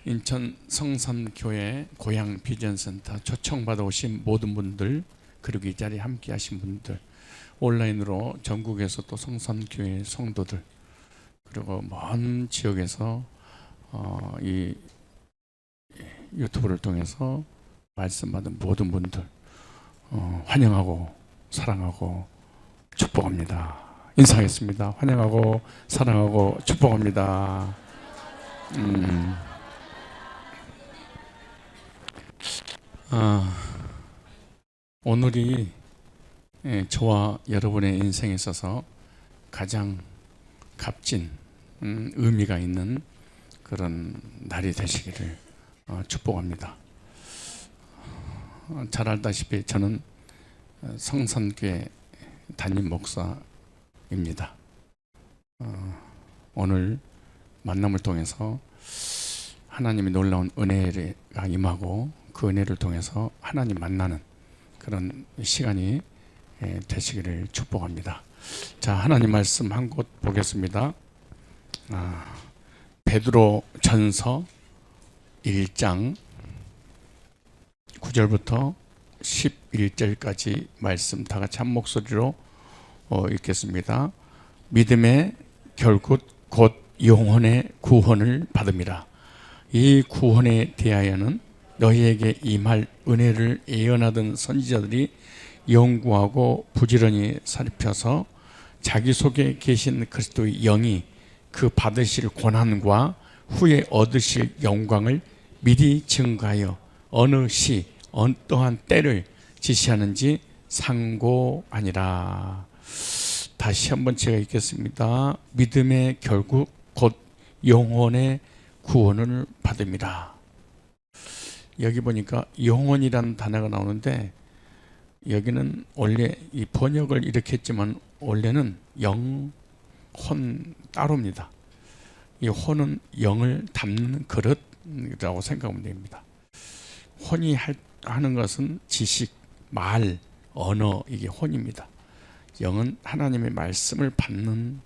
인천 성산교회 고향 비전센터 초청받아 오신 모든 분들, 그리고 이 자리에 함께 하신 분들, 온라인으로 전국에서 또 성산교회 성도들, 그리고 먼 지역에서 이 유튜브를 통해서 말씀 받은 모든 분들 환영하고 사랑하고 축복합니다. 인사하겠습니다. 환영하고 사랑하고 축복합니다. 오늘이 저와 여러분의 인생에 있어서 가장 값진 의미가 있는 그런 날이 되시기를 축복합니다. 잘 알다시피 저는 성산교회 담임 목사입니다. 오늘 만남을 통해서 하나님의 놀라운 은혜가 임하고 그 은혜를 통해서 하나님 만나는 그런 시간이 되시기를 축복합니다. 자, 하나님 말씀 한 곳 보겠습니다. 베드로 전서 1장 9절부터 11절까지 말씀 다 같이 한 목소리로 읽겠습니다. 믿음의 결국 곧 영혼의 구원을 받음이라. 이 구원에 대하여는 너희에게 임할 은혜를 예언하던 선지자들이 연구하고 부지런히 살펴서 자기 속에 계신 그리스도의 영이 그 받으실 고난과 후에 얻으실 영광을 미리 증거하여 어느 시 어떠한 때를 지시하는지 상고하니라. 다시 한번 제가 읽겠습니다. 믿음의 결국 곧 영혼의 구원을 받음이라. 여기 보니까 영혼이라는 단어가 나오는데, 여기는 원래 이 번역을 이렇게 했지만 원래는 영, 혼 따로입니다. 이 혼은 영을 담는 그릇이라고 생각하면 됩니다. 혼이 하는 것은 지식, 말, 언어, 이게 혼입니다. 영은 하나님의 말씀을 받는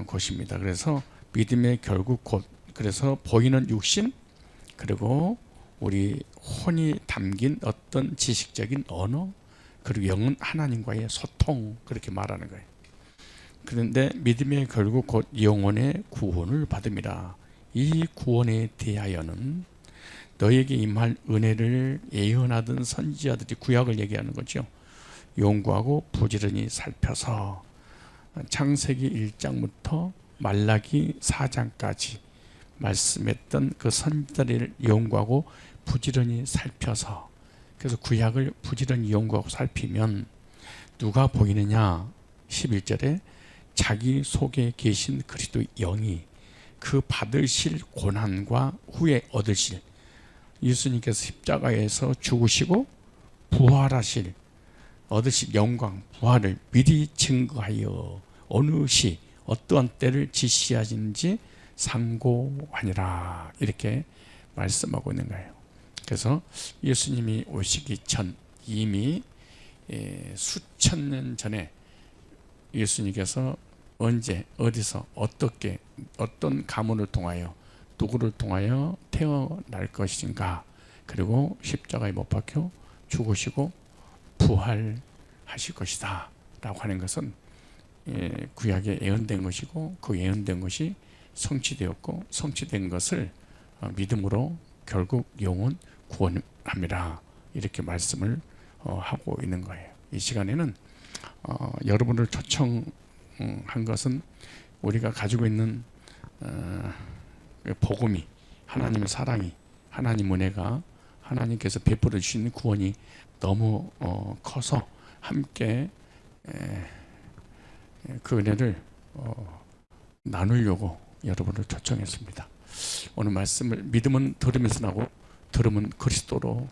곳입니다. 그래서 믿음의 결국 곧, 그래서 보이는 육신, 그리고 우리 혼이 담긴 어떤 지식적인 언어, 그리고 영은 하나님과의 소통, 그렇게 말하는 거예요. 그런데 믿음의 결국 곧 영혼의 구원을 받음이라. 이 구원에 대하여는 너에게 임할 은혜를 예언하던 선지자들이, 구약을 얘기하는 거죠, 연구하고 부지런히 살펴서 창세기 1장부터 말라기 4장까지 말씀했던 그 선지자를 연구하고 부지런히 살펴서, 그래서 구약을 부지런히 연구하고 살피면 누가 보이느냐? 11절에 자기 속에 계신 그리스도의 영이 그 받으실 고난과 후에 얻으실, 예수님께서 십자가에서 죽으시고 부활하실, 얻으실 영광, 부활을 미리 증거하여 어느 시 어떠한 때를 지시하시는지 상고하니라. 이렇게 말씀하고 있는 거예요. 그래서 예수님이 오시기 전, 이미 수천 년 전에 예수님께서 언제, 어디서, 어떻게, 어떤 가문을 통하여, 누구를 통하여 태어날 것인가, 그리고 십자가에 못 박혀 죽으시고 부활하실 것이다 라고 하는 것은 구약에 예언된 것이고, 그 예언된 것이 성취되었고, 성취된 것을 믿음으로 결국 영혼 구원합니다. 이렇게 말씀을 하고 있는 거예요. 이 시간에는 여러분을 초청한 것은 우리가 가지고 있는 복음이, 하나님의 사랑이, 하나님 은혜가, 하나님께서 베풀어 주시는 구원이 너무 커서 함께 그 은혜를 나누려고 여러분을 초청했습니다. 오늘 말씀을, 믿음은 들으면서 나고 들으면 그리스도로,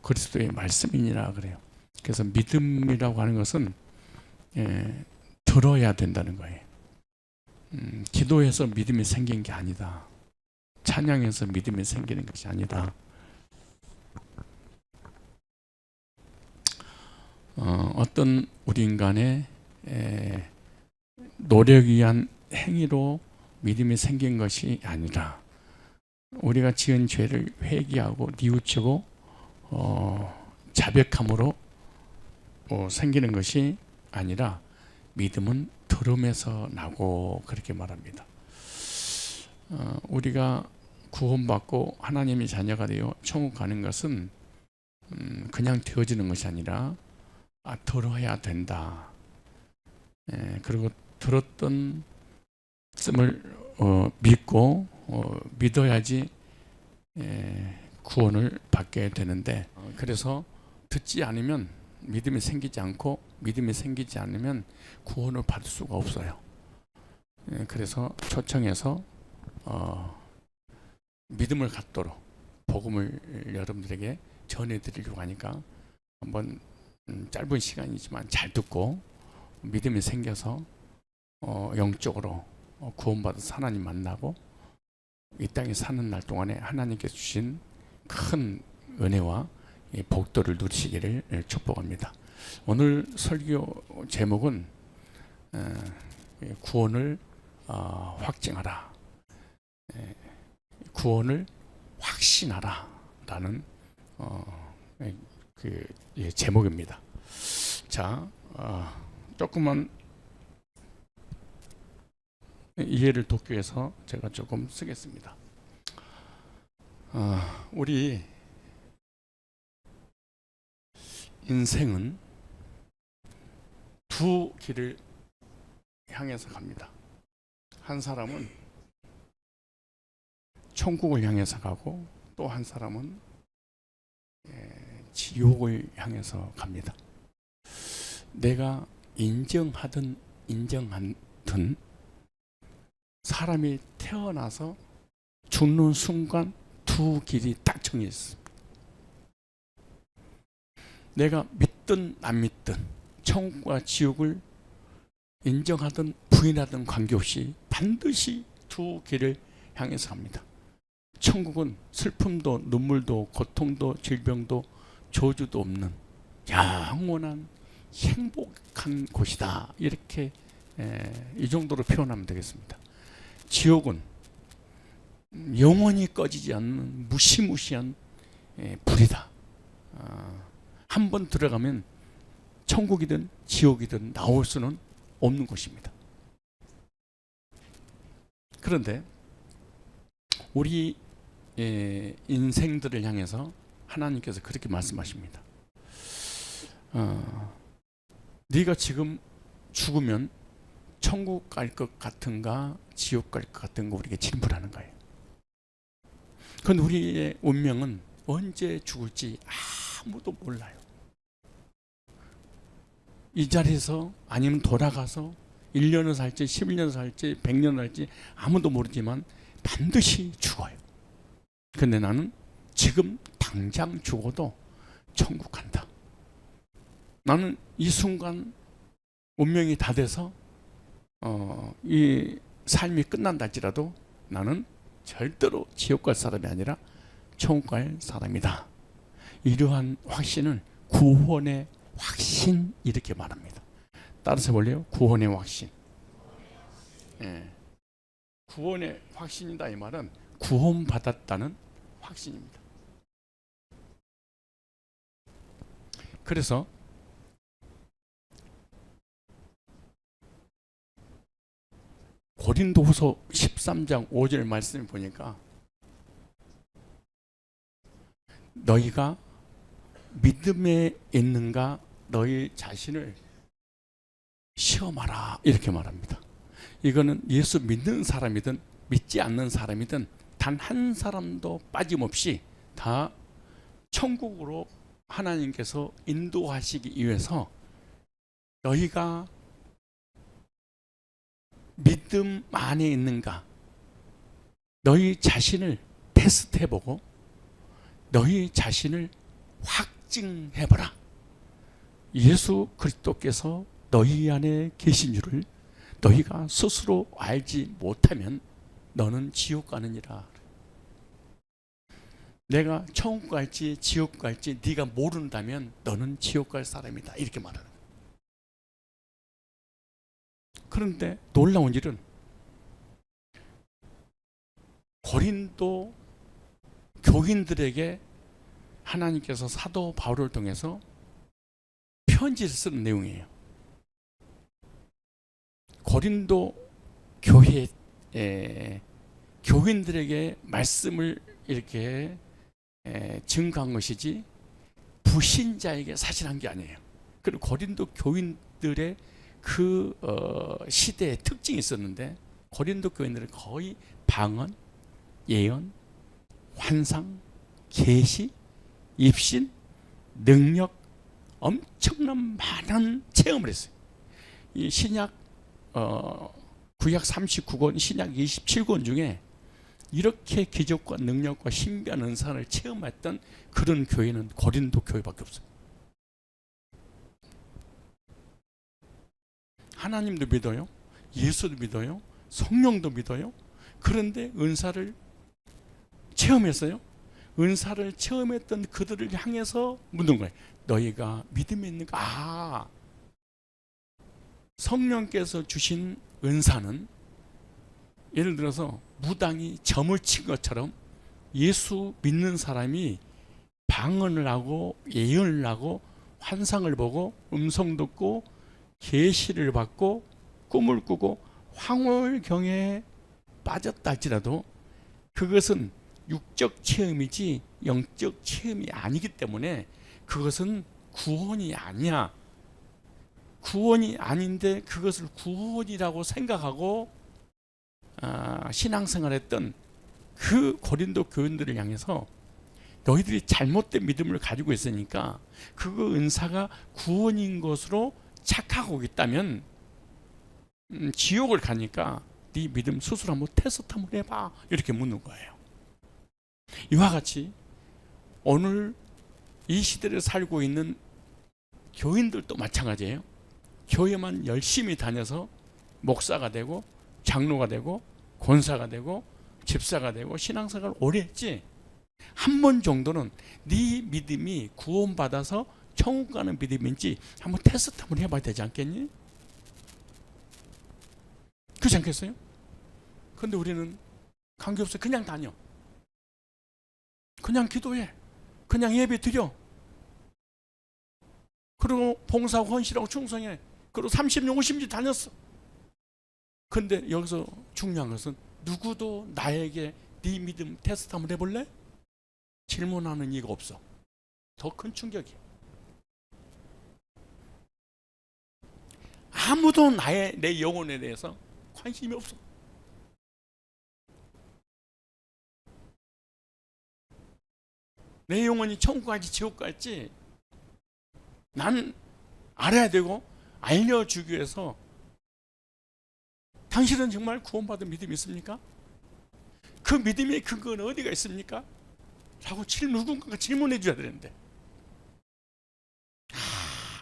그리스도의 말씀이니라 그래요. 그래서 믿음이라고 하는 것은 들어야 된다는 거예요. 기도해서 믿음이 생긴 게 아니다. 찬양해서 믿음이 생기는 것이 아니다. 어떤 우리 인간의 노력에 의한 행위로 믿음이 생긴 것이 아니라 우리가 지은 죄를 회개하고 뉘우치고 자백함으로 생기는 것이 아니라 믿음은 들음에서 나고 그렇게 말합니다. 우리가 구원받고 하나님의 자녀가 되어 천국 가는 것은 그냥 되어지는 것이 아니라 들어야 된다. 그리고 들었던 씀을 믿고 믿어야지 구원을 받게 되는데, 그래서 듣지 않으면 믿음이 생기지 않고 믿음이 생기지 않으면 구원을 받을 수가 없어요. 그래서 초청해서 믿음을 갖도록 복음을 여러분들에게 전해드리려고 하니까 한번 짧은 시간이지만 잘 듣고 믿음이 생겨서 영적으로 구원받아서 하나님 만나고 이 땅에 사는 날 동안에 하나님께서 주신 큰 은혜와 복도를 누리시기를 축복합니다. 오늘 설교 제목은 구원을 확증하라, 구원을 확신하라 라는 제목입니다. 자, 조금만 이해를 돕기 위해서 제가 조금 쓰겠습니다. 우리 인생은 두 길을 향해서 갑니다. 한 사람은 천국을 향해서 가고 또 한 사람은 지옥을 향해서 갑니다. 내가 인정하든 인정하든 사람이 태어나서 죽는 순간 두 길이 딱 정해 있습니다. 내가 믿든 안 믿든 천국과 지옥을 인정하든 부인하든 관계없이 반드시 두 길을 향해서 갑니다. 천국은 슬픔도 눈물도 고통도 질병도 저주도 없는 영원한 행복한 곳이다. 이렇게 이 정도로 표현하면 되겠습니다. 지옥은 영원히 꺼지지 않는 무시무시한 불이다. 한번 들어가면 천국이든 지옥이든 나올 수는 없는 곳입니다. 그런데 우리 인생들을 향해서 하나님께서 그렇게 말씀하십니다. 네가 지금 죽으면 천국 갈 것 같은가 지옥 갈 것 같은가 우리에게 질문하는 거예요. 그런데 우리의 운명은 언제 죽을지 아무도 몰라요. 이 자리에서 아니면 돌아가서 1년을 살지 11년을 살지 100년을 살지 아무도 모르지만 반드시 죽어요. 근데 나는 지금 당장 죽어도 천국 간다. 나는 이 순간 운명이 다 돼서 이 삶이 끝난다 할지라도 나는 절대로 지옥 갈 사람이 아니라 천국 갈 사람이다. 이러한 확신을 구원의 확신 이렇게 말합니다. 따라서 볼래요? 구원의 확신. 구원의 확신이다 이 말은 구원받았다는 확신입니다. 그래서 고린도후서 13장 5절 말씀을 보니까 너희가 믿음에 있는가 너희 자신을 시험하라 이렇게 말합니다. 이거는 예수 믿는 사람이든 믿지 않는 사람이든 단 한 사람도 빠짐없이 다 천국으로 하나님께서 인도하시기 위해서 너희가 믿음 안에 있는가 너희 자신을 테스트해보고 너희 자신을 확증해보라. 예수 그리스도께서 너희 안에 계신 줄을 너희가 스스로 알지 못하면 너는 지옥 가느니라. 내가 천국 갈지 지옥 갈지 네가 모른다면 너는 지옥 갈 사람이다 이렇게 말하는 거예요. 그런데 놀라운 일은 고린도 교인들에게 하나님께서 사도 바울을 통해서 편지를 쓰는 내용이에요. 고린도 교회 교인들에게 말씀을 이렇게 증거한 것이지 불신자에게 사실한 게 아니에요. 그리고 고린도 교인들의 그 시대의 특징이 있었는데, 고린도 교인들은 거의 방언, 예언, 환상, 계시, 입신, 능력, 엄청난 많은 체험을 했어요. 이 신약 구약 39권, 신약 27권 중에 이렇게 기적과 능력과 신비한 은사를 체험했던 그런 교회는 고린도 교회밖에 없어요. 하나님도 믿어요, 예수도 믿어요, 성령도 믿어요. 그런데 은사를 체험했어요. 은사를 체험했던 그들을 향해서 묻는 거예요. 너희가 믿음이 있는가? 성령께서 주신 은사는 예를 들어서 무당이 점을 친 것처럼 예수 믿는 사람이 방언을 하고 예언을 하고 환상을 보고 음성 듣고 계시를 받고 꿈을 꾸고 황홀경에 빠졌다 할지라도 그것은 육적 체험이지 영적 체험이 아니기 때문에 그것은 구원이 아니야. 구원이 아닌데 그것을 구원이라고 생각하고 신앙생활했던 그 고린도 교인들을 향해서 너희들이 잘못된 믿음을 가지고 있으니까 그 은사가 구원인 것으로 착하고 있다면 지옥을 가니까 네 믿음 스스로 한번 테스트 한번 해봐, 이렇게 묻는 거예요. 이와 같이 오늘 이 시대를 살고 있는 교인들도 마찬가지예요. 교회만 열심히 다녀서 목사가 되고 장로가 되고 권사가 되고 집사가 되고 신앙생활을 오래 했지, 한 번 정도는 네 믿음이 구원받아서 천국 가는 믿음인지 한번 테스트 한번 해봐야 되지 않겠니? 그렇지 않겠어요? 근데 우리는 관계없이 그냥 다녀, 그냥 기도해, 그냥 예배 드려, 그리고 봉사하고 헌신하고 충성해, 그리고 30년 50년 다녔어. 근데 여기서 중요한 것은 누구도 나에게 네 믿음 테스트 한번 해볼래? 질문하는 이가 없어. 더 큰 충격이야. 아무도 내 영혼에 대해서 관심이 없어. 내 영혼이 천국 갈지 지옥 갈지 난 알아야 되고 알려주기 위해서, 당신은 정말 구원받은 믿음이 있습니까? 그 믿음의 근거는 어디가 있습니까? 라고 누군가가 질문해 줘야 되는데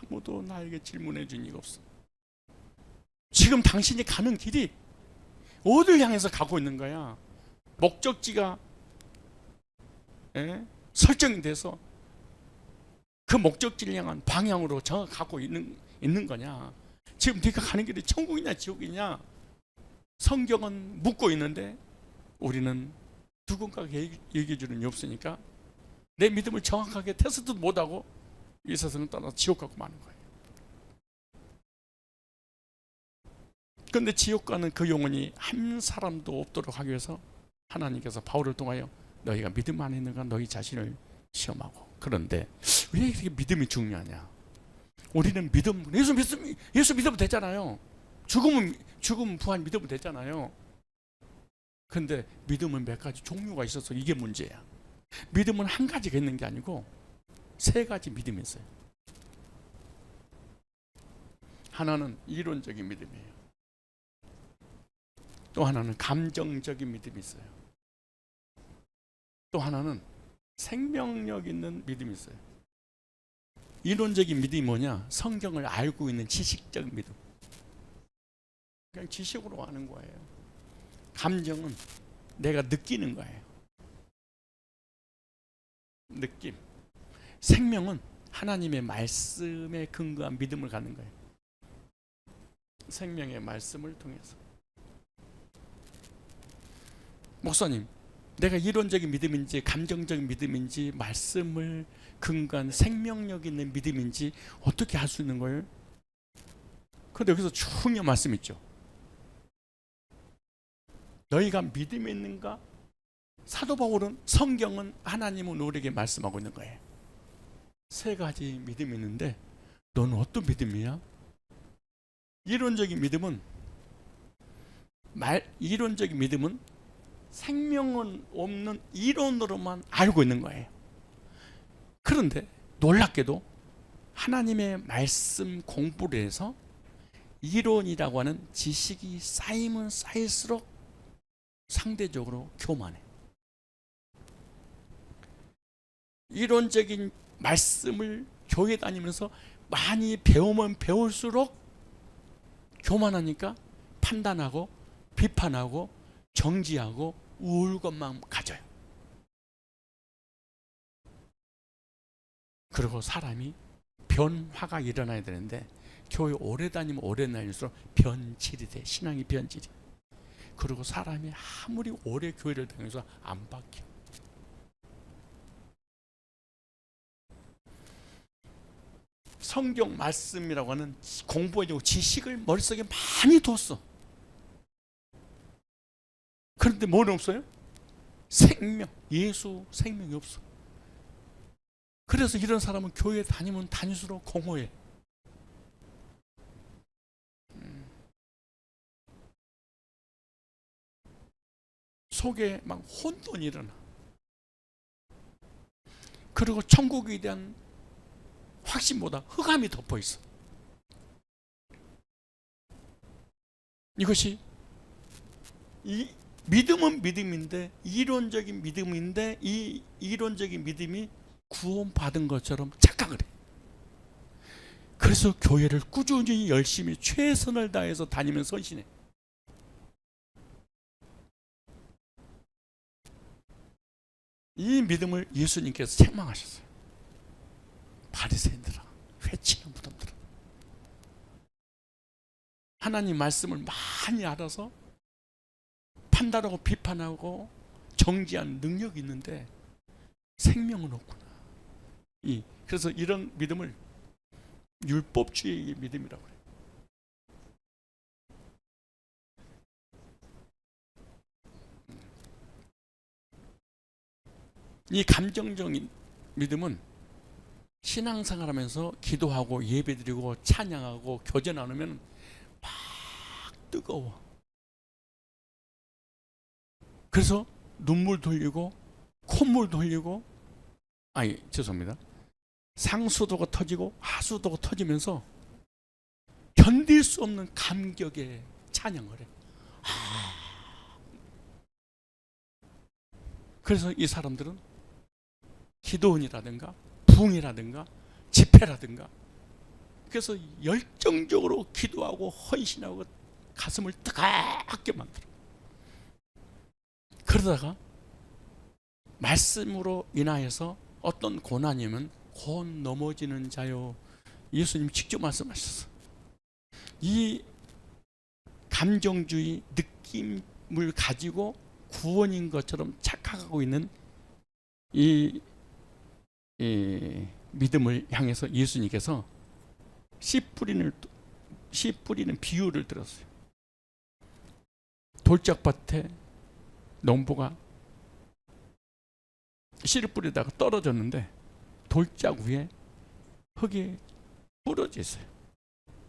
아무도 나에게 질문해 준 이가 없어. 지금 당신이 가는 길이 어디를 향해서 가고 있는 거야? 목적지가 설정이 돼서 그 목적지를 향한 방향으로 가고 있는 거냐? 지금 네가 가는 길이 천국이냐 지옥이냐? 성경은 묻고 있는데 우리는 누군가가 얘기해 주는 게 없으니까 내 믿음을 정확하게 테스트도 못하고 이 세상을 떠나서 지옥 가고 마는 거예요. 그런데 지옥 가는 그 영혼이 한 사람도 없도록 하기 위해서 하나님께서 바울을 통하여 너희가 믿음 안에 있는가 너희 자신을 시험하고. 그런데 왜 이렇게 믿음이 중요하냐? 우리는 예수 믿으면 되잖아요. 죽음 부활 믿으면 되잖아요. 근데 믿음은 몇 가지 종류가 있어서 이게 문제야. 믿음은 한 가지가 있는 게 아니고 세 가지 믿음이 있어요. 하나는 이론적인 믿음이에요. 또 하나는 감정적인 믿음이 있어요. 또 하나는 생명력 있는 믿음이 있어요. 이론적인 믿음이 뭐냐? 성경을 알고 있는 지식적 믿음. 그냥 지식으로 하는 거예요. 감정은 내가 느끼는 거예요. 느낌. 생명은 하나님의 말씀에 근거한 믿음을 갖는 거예요. 생명의 말씀을 통해서. 목사님, 내가 이론적인 믿음인지 감정적인 믿음인지 말씀을 근거한 생명력 있는 믿음인지 어떻게 할 수 있는 거예요? 그런데 여기서 중요한 말씀 있죠. 너희가 믿음이 있는가? 사도 바울은, 성경은, 하나님은 우리에게 말씀하고 있는 거예요. 세 가지 믿음이 있는데 너는 어떤 믿음이야? 이론적인 믿음은 생명은 없는 이론으로만 알고 있는 거예요. 그런데 놀랍게도 하나님의 말씀 공부를 해서 이론이라고 하는 지식이 쌓이면 쌓일수록 상대적으로 교만해. 이론적인 말씀을 교회 다니면서 많이 배우면 배울수록 교만하니까 판단하고 비판하고 정지하고 우울감만 가져요. 그리고 사람이 변화가 일어나야 되는데 교회 오래 다니면 오래 다닐수록 변질이 돼. 신앙이 변질이. 그리고 사람이 아무리 오래 교회를 다녀서 안 바뀌어. 성경 말씀이라고 하는 공부하려고 지식을 머릿속에 많이 뒀어. 그런데 뭐는 없어요? 생명, 예수 생명이 없어. 그래서 이런 사람은 교회 다니면 다닐수록 공허해. 속에 막 혼돈이 일어나. 그리고 천국에 대한 확신보다 흑암이 덮어 있어. 이것이 이 믿음은 믿음인데, 이론적인 믿음인데, 이 이론적인 믿음이 구원받은 것처럼 착각을 해. 그래서 교회를 꾸준히 열심히 최선을 다해서 다니면서 헌신해. 이 믿음을 예수님께서 책망하셨어요. 바리새인들아, 회치는 무덤들아. 하나님 말씀을 많이 알아서 판단하고 비판하고 정지한 능력이 있는데 생명은 없구나. 그래서 이런 믿음을 율법주의의 믿음이라고 해요. 이 감정적인 믿음은 신앙생활하면서 기도하고 예배드리고 찬양하고 교제 나누면 막 뜨거워. 그래서 눈물 돌리고 콧물 돌리고, 죄송합니다. 상수도가 터지고 하수도가 터지면서 견딜 수 없는 감격에 찬양을 해. 그래서 이 사람들은 기도원이라든가 부흥이라든가 집회라든가, 그래서 열정적으로 기도하고 헌신하고 가슴을 뜨겁게 만들어. 그러다가 말씀으로 인하여서 어떤 고난이면 곧 넘어지는 자요. 예수님이 직접 말씀하셨어. 이 감정주의 느낌을 가지고 구원인 것처럼 착각하고 있는 이 믿음을 향해서 예수님께서 씨 뿌리는 비유를 들었어요. 돌짝밭에 농부가 씨를 뿌리다가 떨어졌는데 돌짝 위에 흙이 부러져 있어요.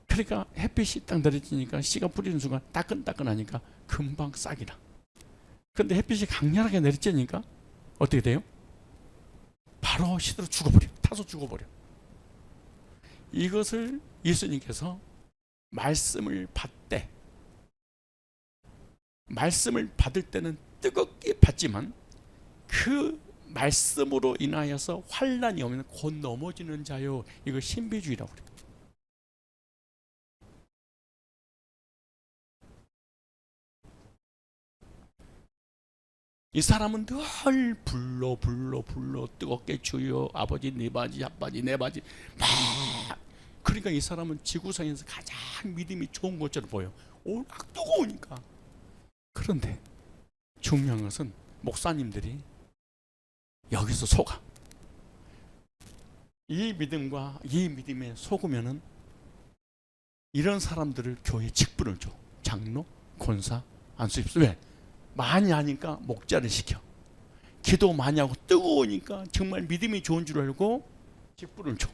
그러니까 햇빛이 딱 내려지니까 씨가 뿌리는 순간 따끈따끈하니까 금방 싹이 나. 그런데 햇빛이 강렬하게 내려지니까 어떻게 돼요? 바로 시들어 죽어버려. 타서 죽어버려. 이것을 예수님께서 말씀을 받되, 말씀을 받을 때는 뜨겁게 받지만 그 말씀으로 인하여서 환난이 오면 곧 넘어지는 자요. 이거 신비주의라고 그래요. 이 사람은 늘 불러 뜨겁게 주여 아버지 네 바지 아빠지 내 바지 막. 그러니까 이 사람은 지구상에서 가장 믿음이 좋은 것처럼 보여. 워낙 뜨거우니까. 그런데 중요한 것은 목사님들이 여기서 속아. 이 믿음과 이 믿음에 속으면은 이런 사람들을 교회 직분을 줘. 장로, 권사, 안수입수. 왜? 많이 하니까 목자를 시켜. 기도 많이 하고 뜨거우니까 정말 믿음이 좋은 줄 알고 직분을 줘.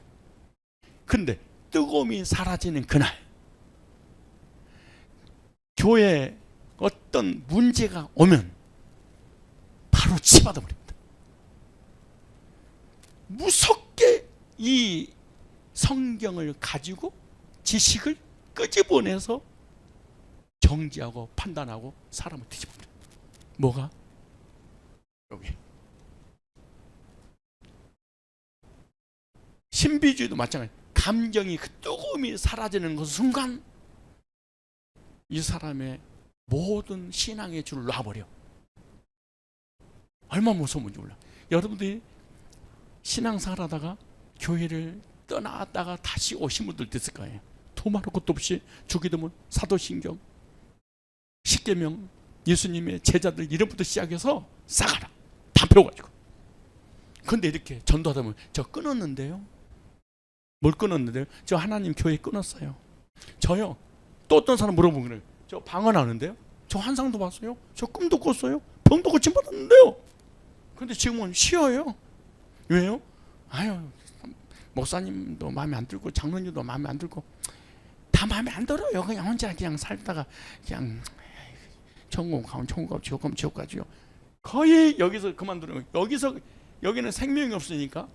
근데 뜨거움이 사라지는 그날 교회에 어떤 문제가 오면 바로 치받아 버립니다. 무섭게 이 성경을 가지고 지식을 끄집어내서 정지하고 판단하고 사람을 뒤집어버려요. 뭐가? 여기. 신비주의도 마찬가지. 감정이 그 뜨거움이 사라지는 그 순간 이 사람의 모든 신앙의 줄을 놔버려. 얼마나 무서운지 몰라. 여러분들이 신앙생활 하다가 교회를 떠나다가 다시 오신 분들도 있을 거예요. 도말할 것도 없이 주기도문, 사도신경, 십계명, 예수님의 제자들 이름부터 시작해서 싸가라. 다 배워가지고. 근데 이렇게 전도하다 보면 저 끊었는데요. 뭘 끊었는데요? 저 하나님 교회 끊었어요. 저요. 또 어떤 사람 물어보면 그래요. 저 방언하는데요. 저 환상도 봤어요. 저 꿈도 꿨어요. 병도 고침받았는데요. 근데 지금은 쉬어요. 왜요? 아유, 목사님도 마음에 안 들고 장로님도 마음에 안 들고 다 마음에 안 들어요. 그냥 혼자 그냥 살다가 그냥 천국 가면 천국 가고 지옥 가면 지옥 가지요. 거의 여기서 그만두는 거예요. 여기는 생명이 없으니까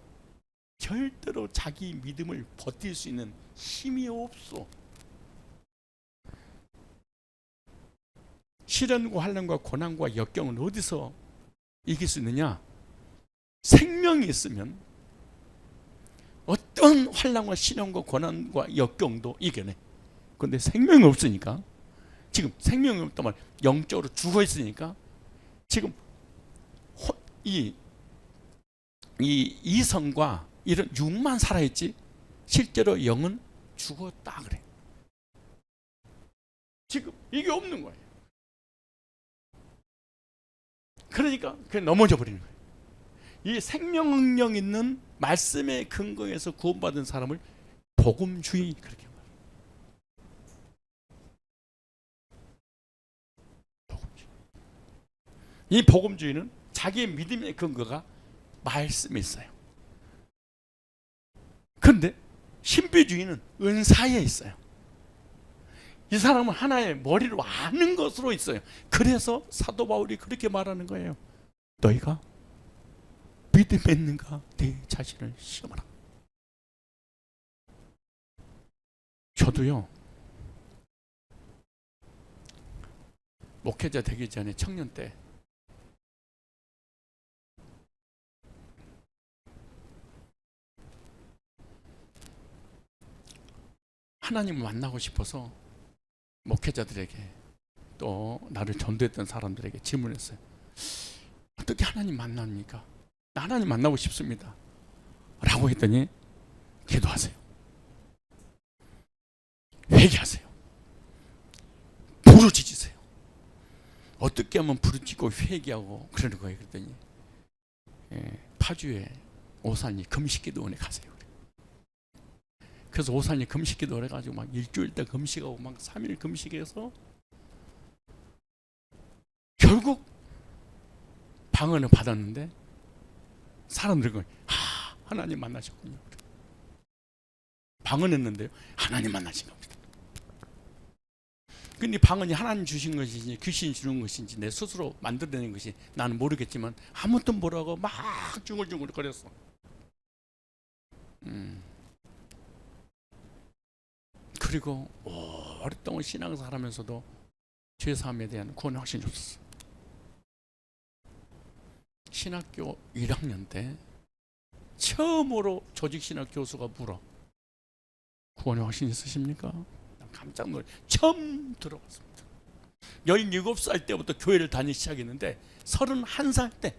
절대로 자기 믿음을 버틸 수 있는 힘이 없어. 시련과 환난과 고난과 역경은 어디서 이길 수 있느냐? 생명이 있으면 어떤 환난과 시련과 고난과 역경도 이겨내. 그런데 생명이 없으니까, 지금 생명이 없단 말, 영적으로 죽어 있으니까 지금 이성과 이런 육만 살아있지 실제로 영은 죽었다 그래. 지금 이게 없는 거예요. 그러니까 그냥 넘어져 버리는 거예요. 이 생명 능력 있는 말씀의 근거에서 구원받은 사람을 복음주의 그렇게 말해요. 복음주의. 이 복음주의는 자기의 믿음의 근거가 말씀에 있어요. 그런데 신비주의는 은사에 있어요. 이 사람은 하나의 머리로 아는 것으로 있어요. 그래서 사도 바울이 그렇게 말하는 거예요. 너희가 믿음에 있는가 네 자신을 시험하라. 저도요, 목회자 되기 전에 청년 때 하나님을 만나고 싶어서 목회자들에게 또 나를 전도했던 사람들에게 질문했어요. 어떻게 하나님 만납니까? 나 하나님 만나고 싶습니다 라고 했더니 기도하세요, 회개하세요, 부르짖으세요. 어떻게 하면 부르짖고 회개하고 그러는 거예요. 그랬더니 파주에 오산리 금식기도원에 가세요. 그래서 오산리 금식기도를 해가지고 막 일주일 때 금식하고 막 3일 금식해서 결국 방언을 받았는데 사람들이 하나님 만나셨군요. 방언했는데요, 하나님 만나신 겁니다. 근데 방언이 하나님 주신 것인지 귀신이 주는 것인지 내 스스로 만들어낸 것이 나는 모르겠지만 아무것도 모르고 막 중얼중얼 거렸어. 그리고 오랫동안 신앙생활 하면서도 죄사함에 대한 구원의 확신이 없었어. 신학교 1학년 때 처음으로 조직신학 교수가 물어, 구원의 확신 있으십니까? 깜짝 놀래. 처음 들어봤습니다. 17살 때부터 교회를 다니기 시작했는데 31살 때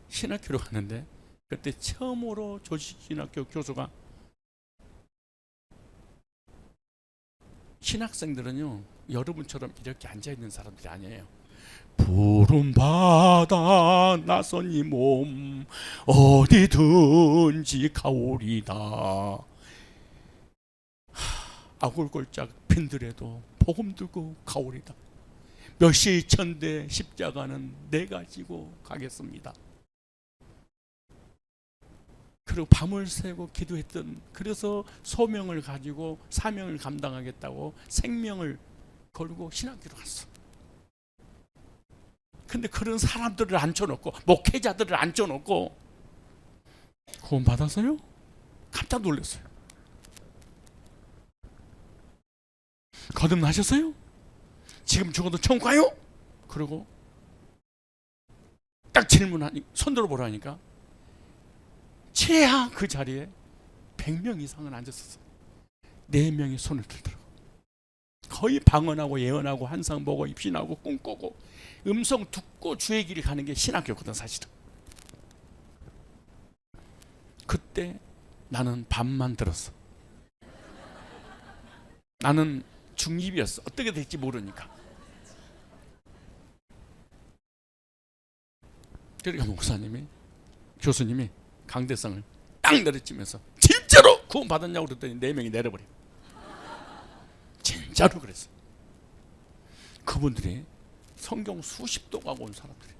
신학교로 갔는데 그때 처음으로 조직신학교 교수가, 신학생들은요 여러분처럼 이렇게 앉아있는 사람들이 아니에요. 푸른 바다 나선 이 몸 어디든지 가오리다. 아골골짝 빈들에도 복음 들고 가오리다. 몇시 천대 십자가는 내가 지고 가겠습니다. 그리고 밤을 새고 기도했던, 그래서 소명을 가지고 사명을 감당하겠다고 생명을 걸고 신학교로 갔어. 근데 그런 사람들을 앉혀놓고, 목회자들을 앉혀놓고 구원 받았어요? 깜짝 놀랐어요. 거듭나셨어요? 지금 죽어도 천국 가요? 그리고 딱 질문하니, 손 들어보라니까 최하 그 자리에 100명 이상은 앉았었어요. 4명이 손을 들더라고. 거의 방언하고 예언하고 환상 보고 입신하고 꿈꾸고 음성 듣고 주의 길을 가는 게 신학교거든 사실은. 그때 나는 반만 들었어. 나는 중립이었어. 어떻게 될지 모르니까. 그러니까 목사님이, 교수님이 강대상을 딱 내려치면서 진짜로 구원 받았냐고 그랬더니 4명이 내려버려. 진짜로 그랬어. 그분들이 성경 수십 독하고 온 사람들이.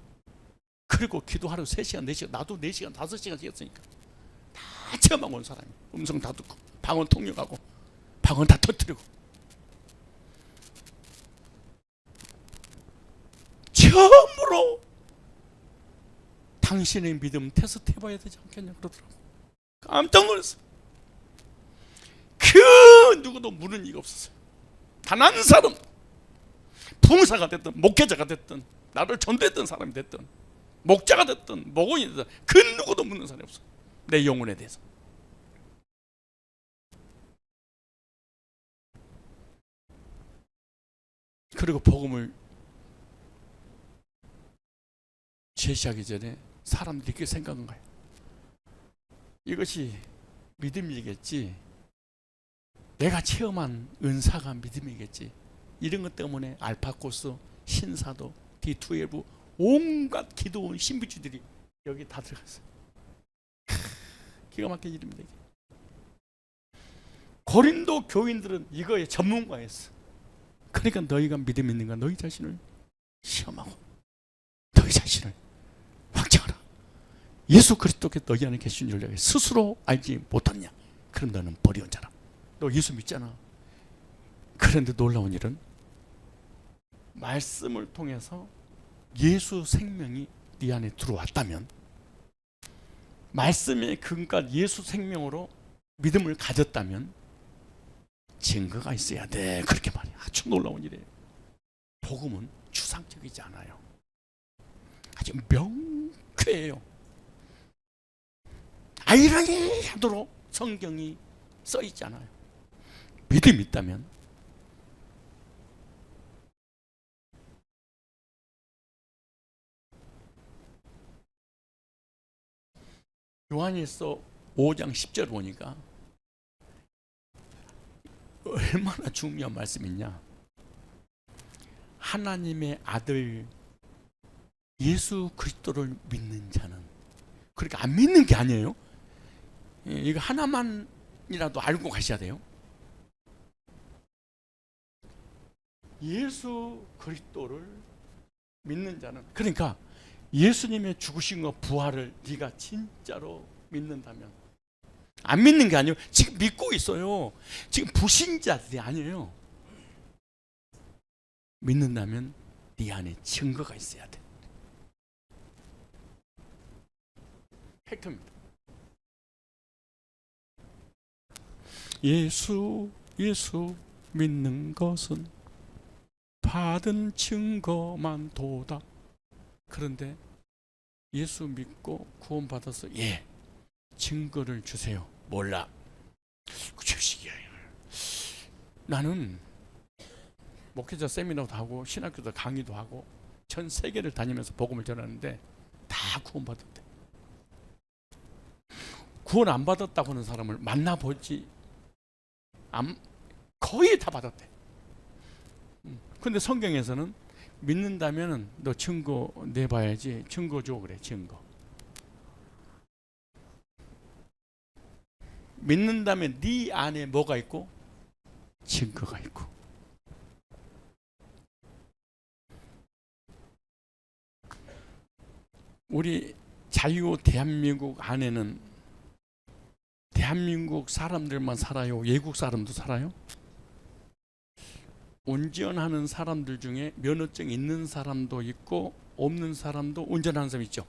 그리고 기도하러 3시간 4시간, 나도 4시간 5시간 지었으니까 다 체험하고 온 사람이. 음성 다 듣고 방언 통역하고 방언 다 터뜨리고. 처음으로 당신의 믿음 테스트 해봐야 되지 않겠냐 그러더라고. 깜짝 놀랐어. 그 누구도 물은 이가 없었어요. 단 한 사람, 부흥사가 됐든 목회자가 됐든 나를 전도했던 사람이 됐든 목자가 됐든 목원이 됐든 그 누구도 묻는 사람이 없어. 내 영혼에 대해서. 그리고 복음을 제시하기 전에 사람들이 그렇게 생각한 거예요. 이것이 믿음이겠지, 내가 체험한 은사가 믿음이겠지. 이런 것 때문에 알파코스, 신사도, D12 온갖 기도원 신비주들이 여기 다 들어갔어요. 기가 막힌 일입니다. 고린도 교인들은 이거에 전문가였어. 그러니까 너희가 믿음 있는가 너희 자신을 시험하고 너희 자신을 확증하라. 예수 그리스도께 너희 안에 계신 줄 스스로 알지 못하느냐? 그럼 너는 버려온 자라. 너 예수 믿잖아. 그런데 놀라운 일은 말씀을 통해서 예수 생명이 네 안에 들어왔다면, 말씀의 근간 예수 생명으로 믿음을 가졌다면 증거가 있어야 돼. 그렇게 말이야. 아주 놀라운 일이에요. 복음은 추상적이지 않아요. 아주 명쾌해요. 아이러니하도록 성경이 써 있지 않아요. 믿음이 있다면 요한일서 5장 10절 보니까 얼마나 중요한 말씀이냐. 하나님의 아들 예수 그리스도를 믿는 자는, 그러니까 안 믿는 게 아니에요. 이거 하나만이라도 알고 가셔야 돼요. 예수 그리스도를 믿는 자는, 그러니까 예수님의 죽으신과 부활을 네가 진짜로 믿는다면, 안 믿는 게 아니에요. 지금 믿고 있어요. 지금 불신자들이 아니에요. 믿는다면 네 안에 증거가 있어야 돼. 팩트입니다. 예수 믿는 것은 받은 증거만 도다. 그런데 예수 믿고 구원받아서 예, 증거를 주세요. 몰라. 그 주식이야. 나는 목회자 세미나도 하고 신학교도 강의도 하고 전 세계를 다니면서 복음을 전하는데 다 구원받았대. 구원 안 받았다고 하는 사람을 만나보지 거의 다 받았대. 근데 성경에서는 믿는다면 너 증거 내봐야지. 증거 줘 그래. 증거. 믿는다면 네 안에 뭐가 있고? 증거가 있고. 우리 자유 대한민국 안에는 대한민국 사람들만 살아요? 외국 사람도 살아요? 운전하는 사람들 중에 면허증 있는 사람도 있고 없는 사람도 운전하는 사람 있죠?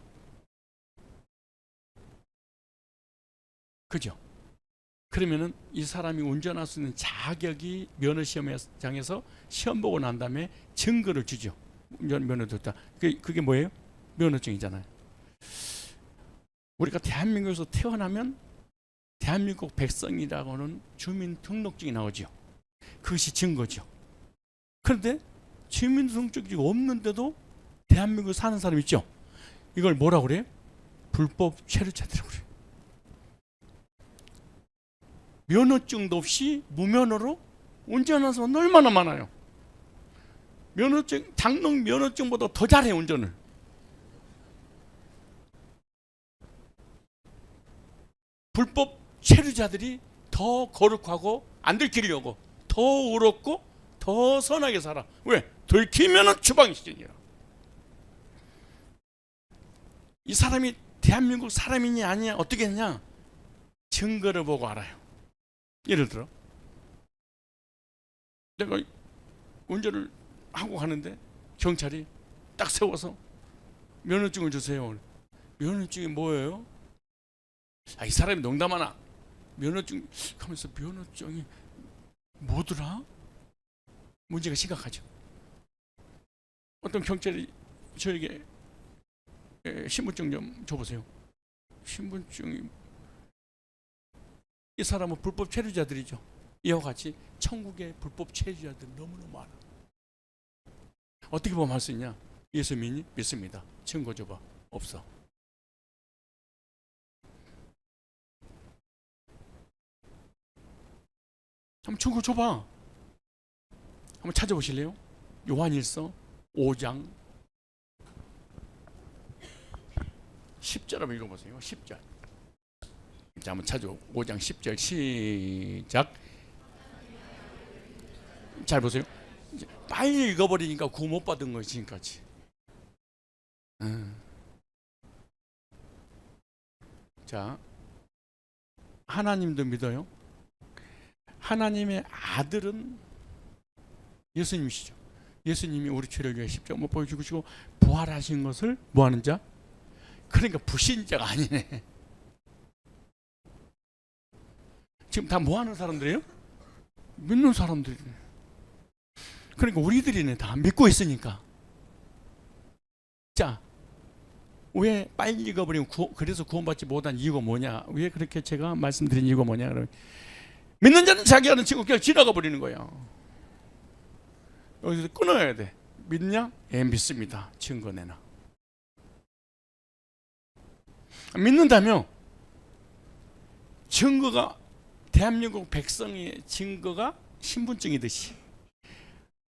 그죠? 그러면은 이 사람이 운전할 수 있는 자격이 면허시험장에서 시험 보고 난 다음에 증거를 주죠. 면허 줬다. 그게 뭐예요? 면허증이잖아요. 우리가 대한민국에서 태어나면 대한민국 백성이라고는 주민등록증이 나오죠. 그것이 증거죠. 그런데 주민등록증이 없는데도 대한민국에 사는 사람 있죠. 이걸 뭐라고 그래요? 불법 체류자들이라고 그래요. 면허증도 없이 무면허로 운전하는 사람 얼마나 많아요. 면허증, 장롱 면허증보다 더 잘해 운전을. 불법 체류자들이 더 거룩하고 안 들키려고 더 의롭고 더 선하게 살아. 왜? 들키면은 추방시키니라. 이 사람이 대한민국 사람이냐 아니냐 어떻게 했냐? 증거를 보고 알아요. 예를 들어 내가 운전을 하고 가는데 경찰이 딱 세워서 면허증을 주세요. 면허증이 뭐예요? 이 사람이 농담하나? 면허증 하면서 면허증이 뭐더라? 문제가 심각하죠. 어떤 경찰이 저에게 신분증 좀 줘보세요. 신분증이 이 사람은 불법 체류자들이죠. 이와 같이 천국의 불법 체류자들 너무너무 많아. 어떻게 보면 할 수 있냐? 예수 믿니? 믿습니다. 증거 줘봐. 없어. 한번 증거 줘봐. 한번 찾아보실래요? 요한일서 5장 10절 한번 읽어보세요. 10절. 자, 한번 찾아. 5장 10절 시작. 잘 보세요. 빨리 읽어버리니까 구원 못 받은 거지 지금까지. 자, 하나님도 믿어요. 하나님의 아들은 예수님이시죠. 예수님이 우리 죄를 위해 십자가 못 박혀 죽으시고 부활하신 것을 뭐하는 자? 그러니까 불신자가 아니네. 지금 다 뭐하는 사람들이에요? 믿는 사람들이. 그러니까 우리들이네. 다 믿고 있으니까. 자, 왜 빨리 읽어버리면 그래서 구원받지 못한 이유가 뭐냐? 왜 그렇게 제가 말씀드린 이유가 뭐냐? 그러면 믿는 자는 자기 하는 치고 그냥 지나가 버리는 거예요. 여기서 끊어야 돼. 믿냐? 예, 믿습니다. 증거 내놔. 믿는다며 증거가 대한민국 백성의 증거가 신분증이듯이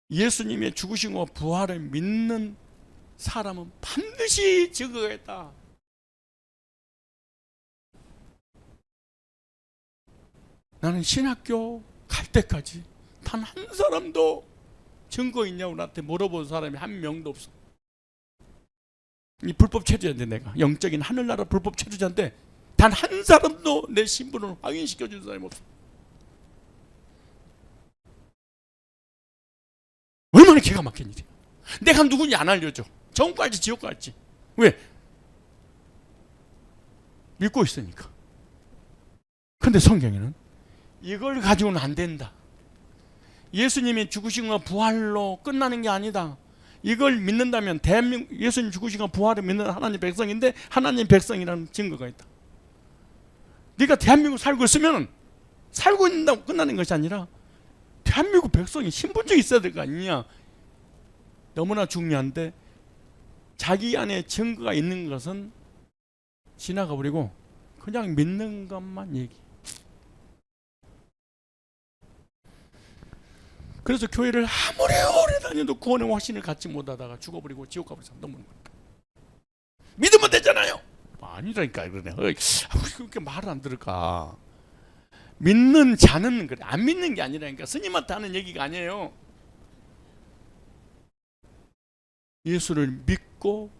예수님의 죽으심과 부활을 믿는 사람은 반드시 증거가 있다. 나는 신학교 갈 때까지 단 한 사람도 증거 있냐고 나한테 물어본 사람이 한 명도 없어. 이 불법 체류자인데 내가 영적인 하늘나라 불법 체류자인데 단 한 사람도 내 신분을 확인시켜준 사람이 없어. 얼마나 기가 막힌 일이야. 내가 누군지 안 알려줘. 전국 갈지 지옥 갈지. 왜? 믿고 있으니까. 근데 성경에는 이걸 가지고는 안 된다. 예수님이 죽으신과 부활로 끝나는 게 아니다. 이걸 믿는다면 대한민국 예수님 죽으신과 부활을 믿는 하나님 백성인데 하나님 백성이라는 증거가 있다. 네가 대한민국 살고 있으면 살고 있는다고 끝나는 것이 아니라 대한민국 백성이 신분증이 있어야 될 거 아니냐. 너무나 중요한데 자기 안에 증거가 있는 것은 지나가 버리고 그냥 믿는 것만 얘기. 그래서 교회를 아무리 오래 다녀도 구원의 확신을 갖지 못하다가 죽어버리고 지옥 가버려서 넘어오는 거니까. 믿으면 되잖아요. 아니라니까. 그러네. 왜 그렇게 말을 안 들을까? 믿는 자는 그래. 안 믿는 게 아니라니까. 스님한테 하는 얘기가 아니에요. 예수를 믿고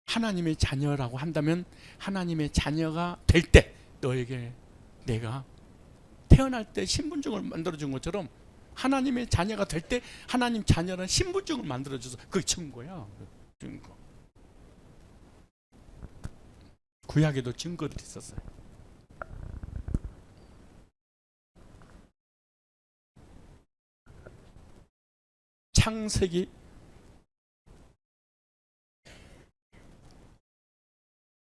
하나님의 자녀라고 한다면 하나님의 자녀가 될 때 너에게 내가 태어날 때 신분증을 만들어준 것처럼 하나님의 자녀가 될 때 하나님 자녀라는 신분증을 만들어줘서 그게 증거야. 증거. 구약에도 증거들이 있었어요. 창세기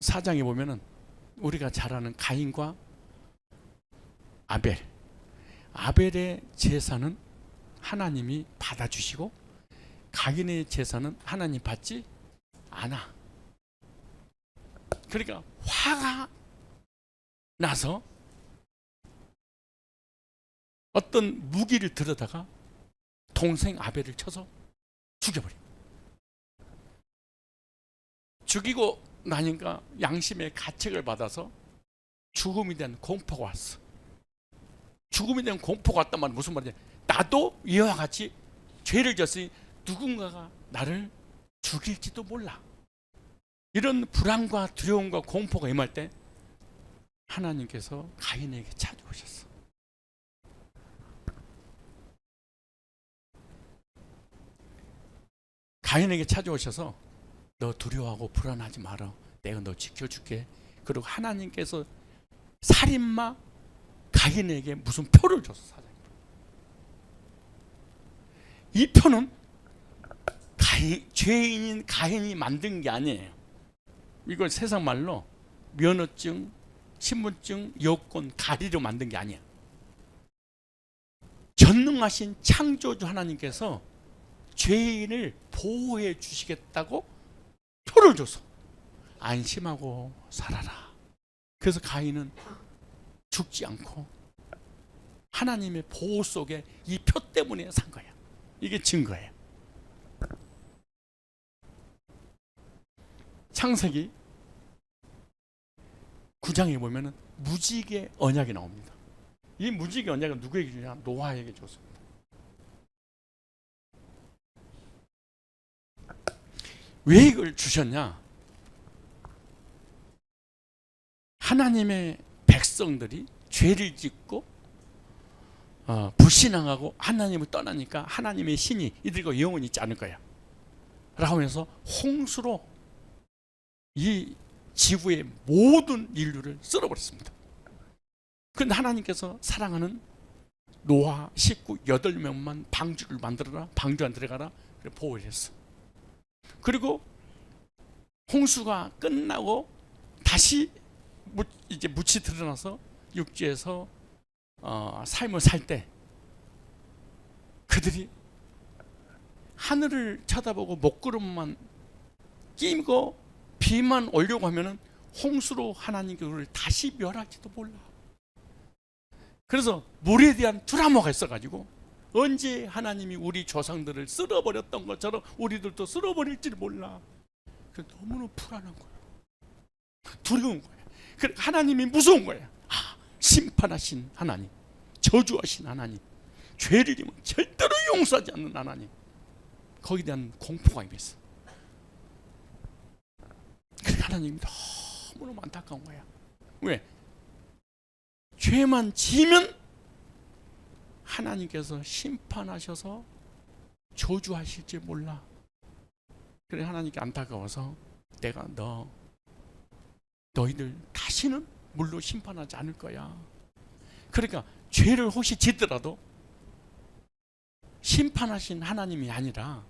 4장에 보면은 우리가 잘 아는 가인과 아벨의 제사는 하나님이 받아주시고 가인의 제사는 하나님 받지 않아. 그러니까 화가 나서 어떤 무기를 들여다가 동생 아벨을 쳐서 죽여버려. 죽이고 나니까 양심의 가책을 받아서 죽음에 대한 공포가 왔어. 죽음에 대한 공포가 왔단 말은 무슨 말이냐? 나도 이와 같이 죄를 졌으니 누군가가 나를 죽일지도 몰라. 이런 불안과 두려움과 공포가 임할 때 하나님께서 가인에게 찾아오셨어. 가인에게 찾아오셔서 너 두려워하고 불안하지 마라. 내가 너 지켜줄게. 그리고 하나님께서 살인마 가인에게 무슨 표를 줬어. 사장님. 이 표는 죄인인 가인이 만든 게 아니에요. 이걸 세상 말로 면허증, 신분증, 여권, 가리로 만든 게 아니야. 전능하신 창조주 하나님께서 죄인을 보호해 주시겠다고 표를 줬어. 안심하고 살아라. 그래서 가인은 죽지 않고 하나님의 보호 속에 이 표 때문에 산 거야. 이게 증거예요. 창세기 9장에 보면은 무지개 언약이 나옵니다. 이 무지개 언약은 누구에게 주냐? 노아에게 줬습니다. 왜 이걸 주셨냐? 하나님의 백성들이 죄를 짓고 불신앙하고 하나님을 떠나니까 하나님의 신이 이들과 영원히 있지 않을 거야 라고 하면서 홍수로 이 지구의 모든 인류를 쓸어버렸습니다. 그런데 하나님께서 사랑하는 노아 식구 8명만 방주를 만들어라. 방주 안 들어가라. 그래 보호를 했어. 그리고 홍수가 끝나고 다시 이제 묻이 드러나서 육지에서 삶을 살 때 그들이 하늘을 쳐다보고 먹구름만 끼고 비만 오려고 하면은 홍수로 하나님께 우리를 다시 멸할지도 몰라. 그래서 물에 대한 트라우마가 있어가지고 언제 하나님이 우리 조상들을 쓸어버렸던 것처럼 우리들도 쓸어버릴지 몰라. 그래서 너무나 불안한 거야. 두려운 거야. 그러니까 하나님이 무서운 거야. 심판하신 하나님, 저주하신 하나님, 죄를 지면 절대로 용서하지 않는 하나님. 거기에 대한 공포가 임했어. 그러니까 하나님이 너무너무 안타까운 거야. 왜? 죄만 지면 하나님께서 심판하셔서 저주하실지 몰라. 그래 하나님께 안타까워서 내가 너희들 다시는 물로 심판하지 않을 거야. 그러니까 죄를 혹시 짓더라도 심판하신 하나님이 아니라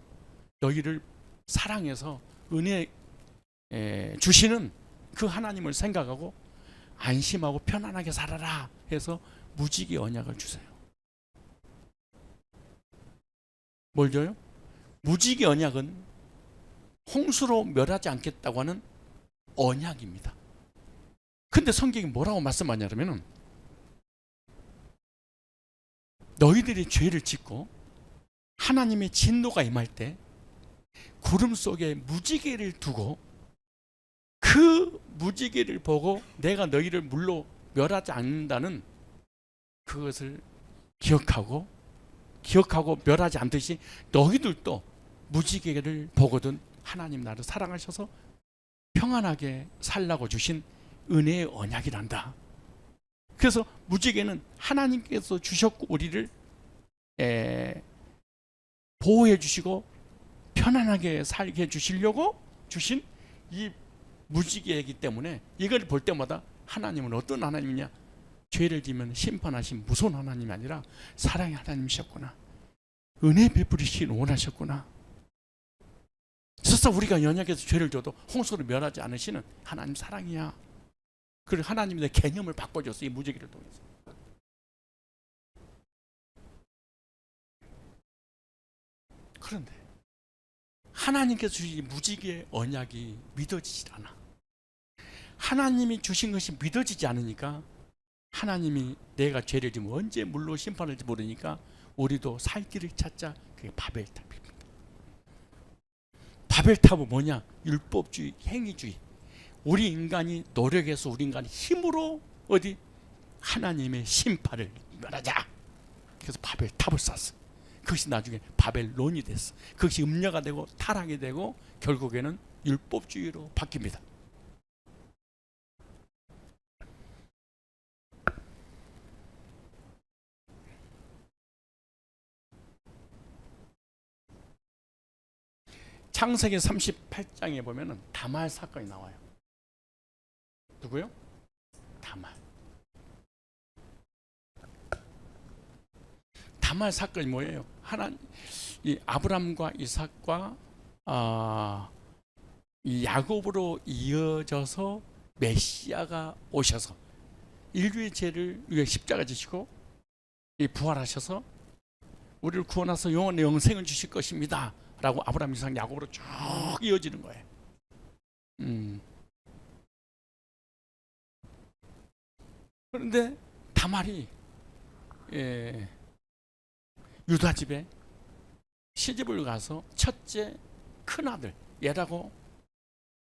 너희를 사랑해서 은혜 주시는 그 하나님을 생각하고 안심하고 편안하게 살아라 해서 무지개 언약을 주세요. 뭘 줘요? 무지개 언약은 홍수로 멸하지 않겠다고 하는 언약입니다. 근데 성경이 뭐라고 말씀하냐면은 너희들이 죄를 짓고 하나님의 진노가 임할 때 구름 속에 무지개를 두고 그 무지개를 보고 내가 너희를 물로 멸하지 않는다는 그것을 기억하고 멸하지 않듯이 너희들도 무지개를 보거든 하나님 나를 사랑하셔서 평안하게 살라고 주신 은혜의 언약이란다. 그래서 무지개는 하나님께서 주셨고 우리를 보호해 주시고 편안하게 살게 해주시려고 주신 이 무지개이기 때문에 이걸 볼 때마다 하나님은 어떤 하나님이냐, 죄를 지면 심판하신 무서운 하나님이 아니라 사랑의 하나님이셨구나, 은혜 베풀이시길 원하셨구나. 설사 우리가 연약해서 죄를 져도 홍수를 멸하지 않으시는 하나님 사랑이야. 그리고 하나님의 개념을 바꿔줬어, 이 무지개를 통해서. 그런데 하나님께서 주신 무지개의 언약이 믿어지질 않아. 하나님이 주신 것이 믿어지지 않으니까 하나님이 내가 죄를 지면 언제 물로 심판할지 모르니까 우리도 살 길을 찾자. 그게 바벨탑입니다. 바벨탑은 뭐냐? 율법주의, 행위주의. 우리 인간이 노력해서 우리 인간이 힘으로 어디 하나님의 심판을 멸하자. 그래서 바벨탑을 쌌어. 그것이 나중에 바벨론이 됐어. 그것이 음녀가 되고 타락이 되고 결국에는 율법주의로 바뀝니다. 창세기 38장에 보면은 다말 사건이 나와요. 누구요? 다말. 다말 사건이 뭐예요? 이 아브람과 이삭과 이 야곱으로 이어져서 메시아가 오셔서 인류의 죄를 위해 십자가 지시고 부활하셔서 우리를 구원하셔서 영원의 영생을 주실 것입니다 라고 아브람, 이삭, 야곱으로 쭉 이어지는 거예요. 그런데 다말이 유다 집에 시집을 가서 첫째 큰아들 얘라고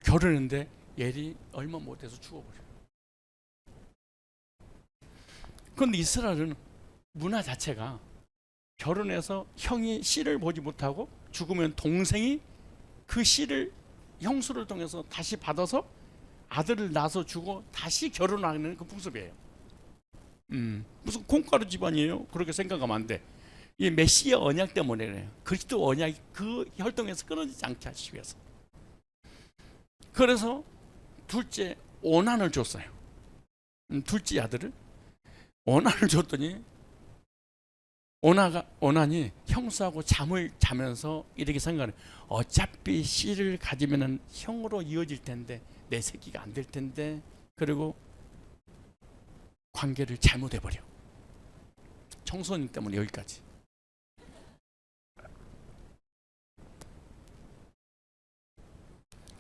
결혼했는데 얘이 얼마 못해서 죽어버려요. 그런데 이스라엘은 문화 자체가 결혼해서 형이 씨를 보지 못하고 죽으면 동생이 그 씨를 형수를 통해서 다시 받아서 아들을 낳아서 주고 다시 결혼하는 그 풍습이에요. 무슨 콩가루 집안이에요? 그렇게 생각하면 안 돼. 이 메시아 언약 때문에 그래요. 그리스도 언약이 그 혈통에서 끊어지지 않게 하시기 위해서. 그래서 둘째 오난을 줬어요. 둘째 아들을 오난을 줬더니 오난이 형수하고 잠을 자면서 이렇게 생각해요. 어차피 씨를 가지면 형으로 이어질 텐데 내 새끼가 안 될 텐데, 그리고 관계를 잘못해버려. 청소년 때문에 여기까지.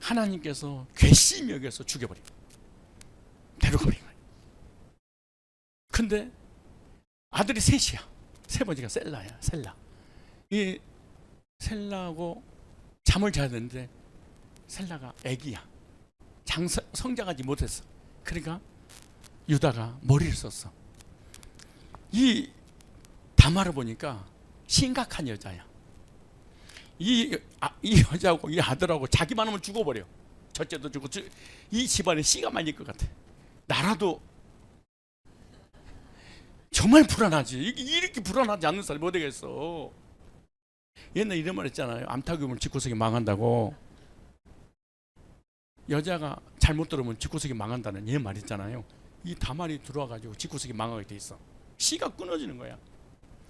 하나님께서 괘씸히 여겨서 죽여버린 거예요. 데려버린 거예요. 근데 아들이 셋이야. 세 번째가 셀라야. 셀라. 이 셀라하고 잠을 자야 되는데 셀라가 애기야. 성장하지 못했어. 그러니까 유다가 머리를 썼어. 이 다말을 보니까 심각한 여자야. 이 여자하고 이 아들하고 자기만 하면 죽어버려. 첫째도 죽고 이 집안에 씨가 말릴 것 같아. 나라도 정말 불안하지. 이렇게 불안하지 않는 사람이 어디 겠어. 옛날에 이런 말 했잖아요. 암탉이면 집구석이 망한다고. 여자가 잘못 들으면 집구석이 망한다는 얘 말 있잖아요. 이 다말이 들어와가지고 집구석이 망하게 돼 있어. 씨가 끊어지는 거야.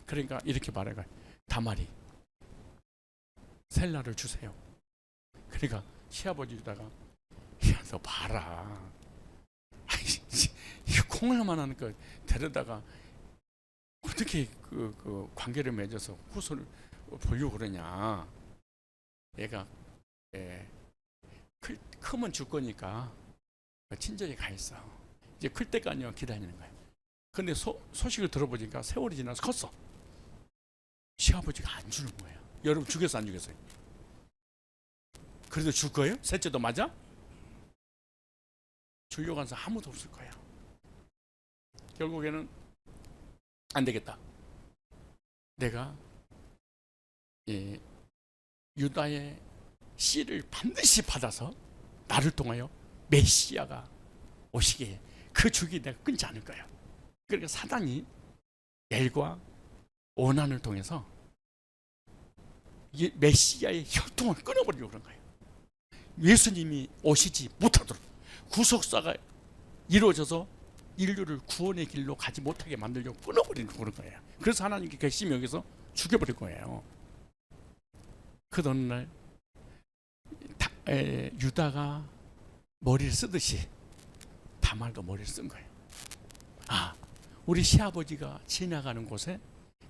그러니까 이렇게 말해가. 다말이 셀라를 주세요. 그러니까 시아버지 주다가 야, 너 봐라. 이 콩알만 하는 거 데려다가 어떻게 그 관계를 맺어서 후손을 보려고 그러냐. 얘가 크면 줄 거니까 친정에 가 있어. 이제 클 때까지 기다리는 거야. 근데 소식을 들어보니까 세월이 지나서 컸어. 시아버지가 안 주는 거예요. 여러분 죽였어 안 죽였어요? 그래도 줄 거예요? 셋째도 맞아? 주려고 하는 사람 아무도 없을 거야. 결국에는 안 되겠다. 내가 유다의 씨를 반드시 받아서 나를 통하여 메시아가 오시게 그 주기 내가 끊지 않을 거야. 그러니까 사단이 엘과 오난을 통해서 메시아의 혈통을 끊어버리려고 그런 거예요. 예수님이 오시지 못하도록 구속사가 이루어져서 인류를 구원의 길로 가지 못하게 만들려고 끊어버리는 그런 거예요. 그래서 하나님께 결심이 여기서 죽여버릴 거예요. 그 어느 날 유다가 머리를 쓰듯이 다말도 머리를 쓴 거예요. 아, 우리 시아버지가 지나가는 곳에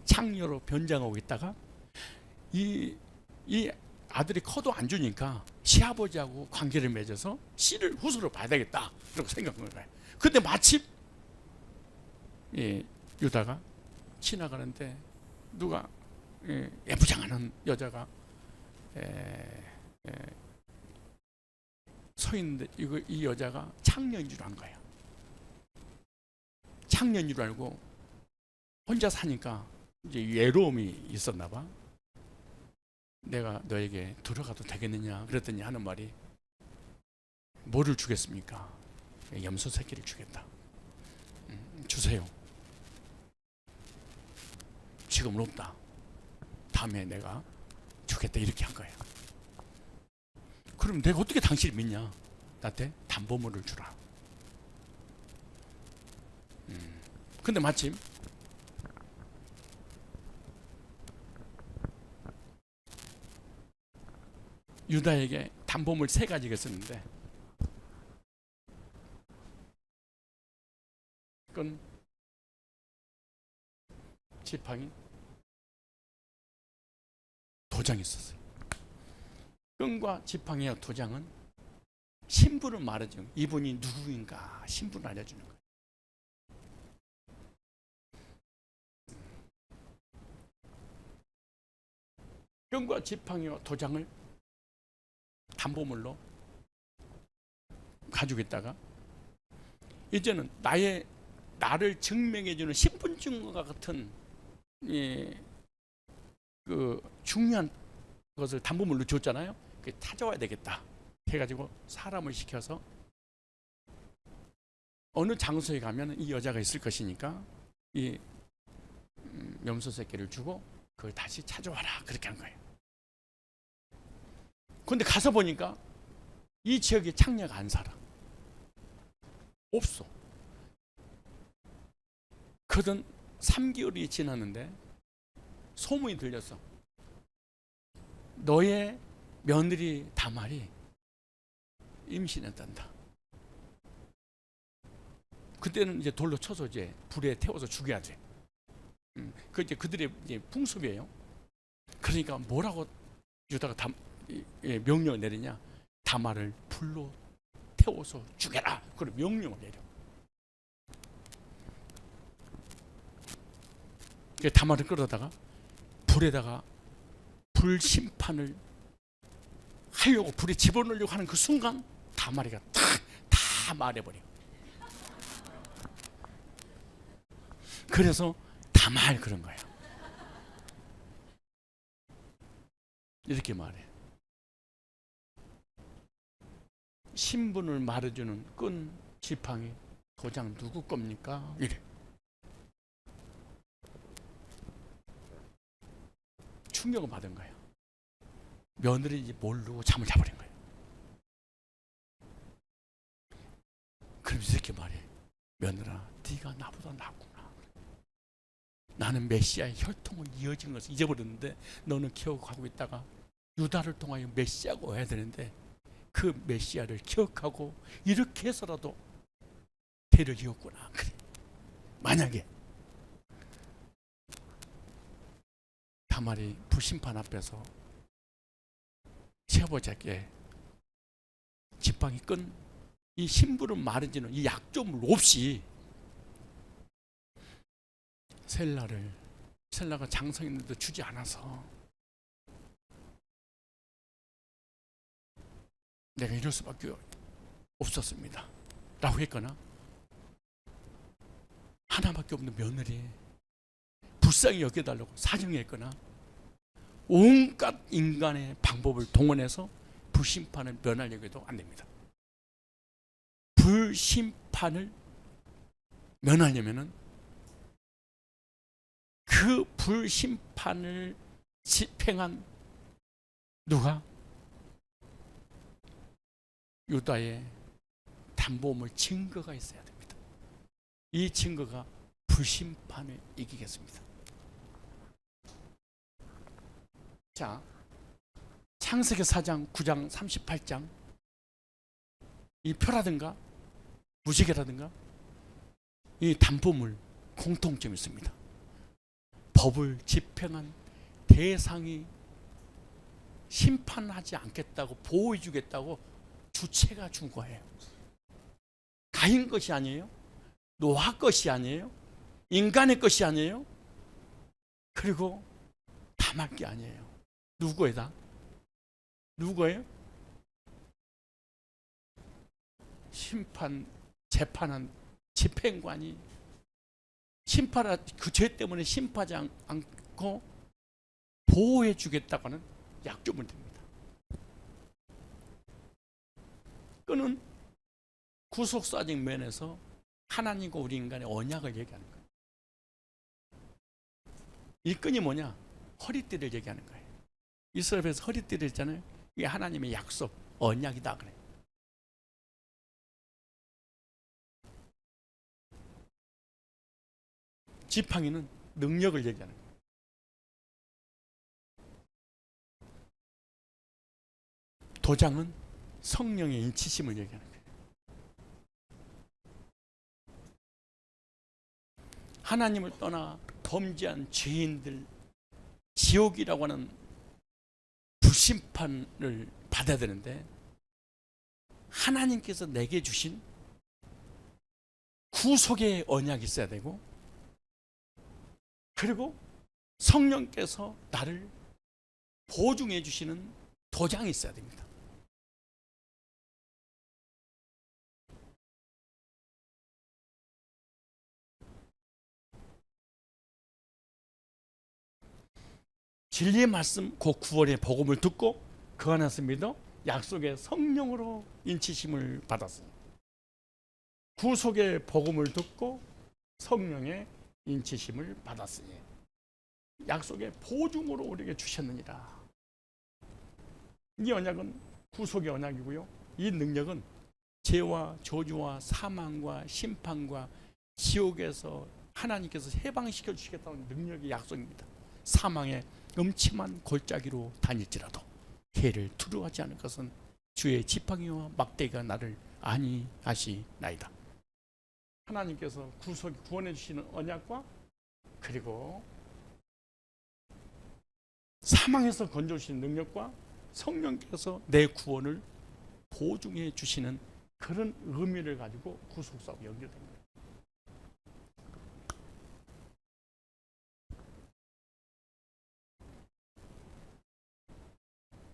창녀로 변장하고 있다가 이 아들이 커도 안 주니까 시아버지하고 관계를 맺어서 씨를 후손으로 봐야 되겠다 이렇게 생각한 거예요. 근데 마침 유다가 지나가는데 누가 예부장하는 여자가 서 있는데 이 여자가 창녀인 줄 안 거예요. 창녀인 줄 알고 혼자 사니까 이제 외로움이 있었나 봐. 내가 너에게 들어가도 되겠느냐 그랬더니 하는 말이 뭐를 주겠습니까? 염소 새끼를 주겠다. 주세요. 지금은 없다. 다음에 내가 주겠다 이렇게 한 거예요. 그럼 내가 어떻게 당신을 믿냐? 나한테 담보물을 주라. 근데 마침 유다에게 담보물 3가지가 있었는데 끈, 지팡이, 도장이 있었어요. 끈과 지팡이와 도장은 신분을 말해주는, 이분이 누구인가 신분을 알려주는 거예요. 끈과 지팡이와 도장을 담보물로 가지고 있다가 이제는 나를 증명해주는 신분증과 같은 그 중요한 것을 담보물로 줬잖아요. 그 찾아와야 되겠다 해가지고 사람을 시켜서 어느 장소에 가면 이 여자가 있을 것이니까 이 염소 새끼를 주고 그걸 다시 찾아와라 그렇게 한 거예요. 근데 가서 보니까 이 지역에 창녀가 안 살아. 없어. 그든 3개월이 지났는데 소문이 들렸어. 너의 며느리 다말이 임신했단다. 그때는 이제 돌로 쳐서 이제 불에 태워서 죽여야 돼. 그 이제 그들의 이제 풍습이에요. 그러니까 뭐라고 유다가 명령을 내리냐? 다말을 불로 태워서 죽여라. 그런 명령을 내려. 다말을 끌어다가 불에다가 불 심판을 하려고 불에 집어넣으려고 하는 그 순간 다말이가 다 말해버려. 그래서 다말 그런 거야. 이렇게 말해. 신분을 말해주는 끈, 지팡이, 도장 누구 겁니까? 이래. 충격을 받은 거예요. 며느리인지 모르고 잠을 자버린 거예요. 그러면서 이렇게 말해. 며느라, 네가 나보다 낫구나. 나는 메시아의 혈통을 이어진 것을 잊어버렸는데 너는 기억하고 있다가 유다를 통하여 메시아가 와야 되는데 그 메시아를 기억하고 이렇게 해서라도 대를 이었구나. 그래. 만약에 다말이 불심판 앞에서 시아버지에게 지팡이 끈 이 심부름 마르지는 이 약점을 없이 셀라를 셀라가 장성했는데 주지 않아서 내가 이럴 수밖에 없었습니다 라고 했거나, 하나밖에 없는 며느리 불쌍히 여겨달라고 사정했거나, 온갖 인간의 방법을 동원해서 불심판을 면하려고 안 됩니다. 불심판을 면하려면은 그 불심판을 집행한 누가? 유다의 담보물 증거가 있어야 됩니다. 이 증거가 불심판을 이기겠습니다. 자, 창세기 4장, 9장, 38장 이 표라든가 무지개라든가 이 담보물 공통점이 있습니다. 법을 집행한 대상이 심판하지 않겠다고, 보호해 주겠다고 주체가 준 거예요. 가인 것이 아니에요. 노아 것이 아니에요. 인간의 것이 아니에요. 그리고 담할 게 아니에요. 누구에다? 누구예요? 재판한 집행관이 그 죄 때문에 심판하지 않고 보호해 주겠다고 하는 약조문 됩니다. 끈은 구속사적 면에서 하나님과 우리 인간의 언약을 얘기하는 거예요. 이 끈이 뭐냐? 허리띠를 얘기하는 거예요. 이스라엘에서 허리띠를 했잖아요. 이게 하나님의 약속, 언약이다 그래요. 지팡이는 능력을 얘기하는 거예요. 도장은 성령의 인치심을 얘기하는 거예요. 하나님을 떠나 범죄한 죄인들, 지옥이라고 하는 불심판을 받아야 되는데, 하나님께서 내게 주신 구속의 언약이 있어야 되고, 그리고 성령께서 나를 보증해 주시는 도장이 있어야 됩니다. 진리의 말씀, 그 구원의 복음을 듣고 그 안에서 믿어 약속의 성령으로 인치심을 받았어요. 구속의 복음을 듣고 성령의 인치심을 받았으니 약속의 보증으로 우리에게 주셨느니라. 이 언약은 구속의 언약이고요. 이 능력은 죄와 저주와 사망과 심판과 지옥에서 하나님께서 해방시켜 주시겠다는 능력의 약속입니다. 사망의 음침한 골짜기로 다닐지라도 해를 두려워하지 않을 것은 주의 지팡이와 막대기가 나를 안위하시나이다. 하나님께서 구원해 주시는 언약과, 그리고 사망에서 건져 주시는 능력과, 성령께서 내 구원을 보증해 주시는 그런 의미를 가지고 구속사하고 연결됩니다.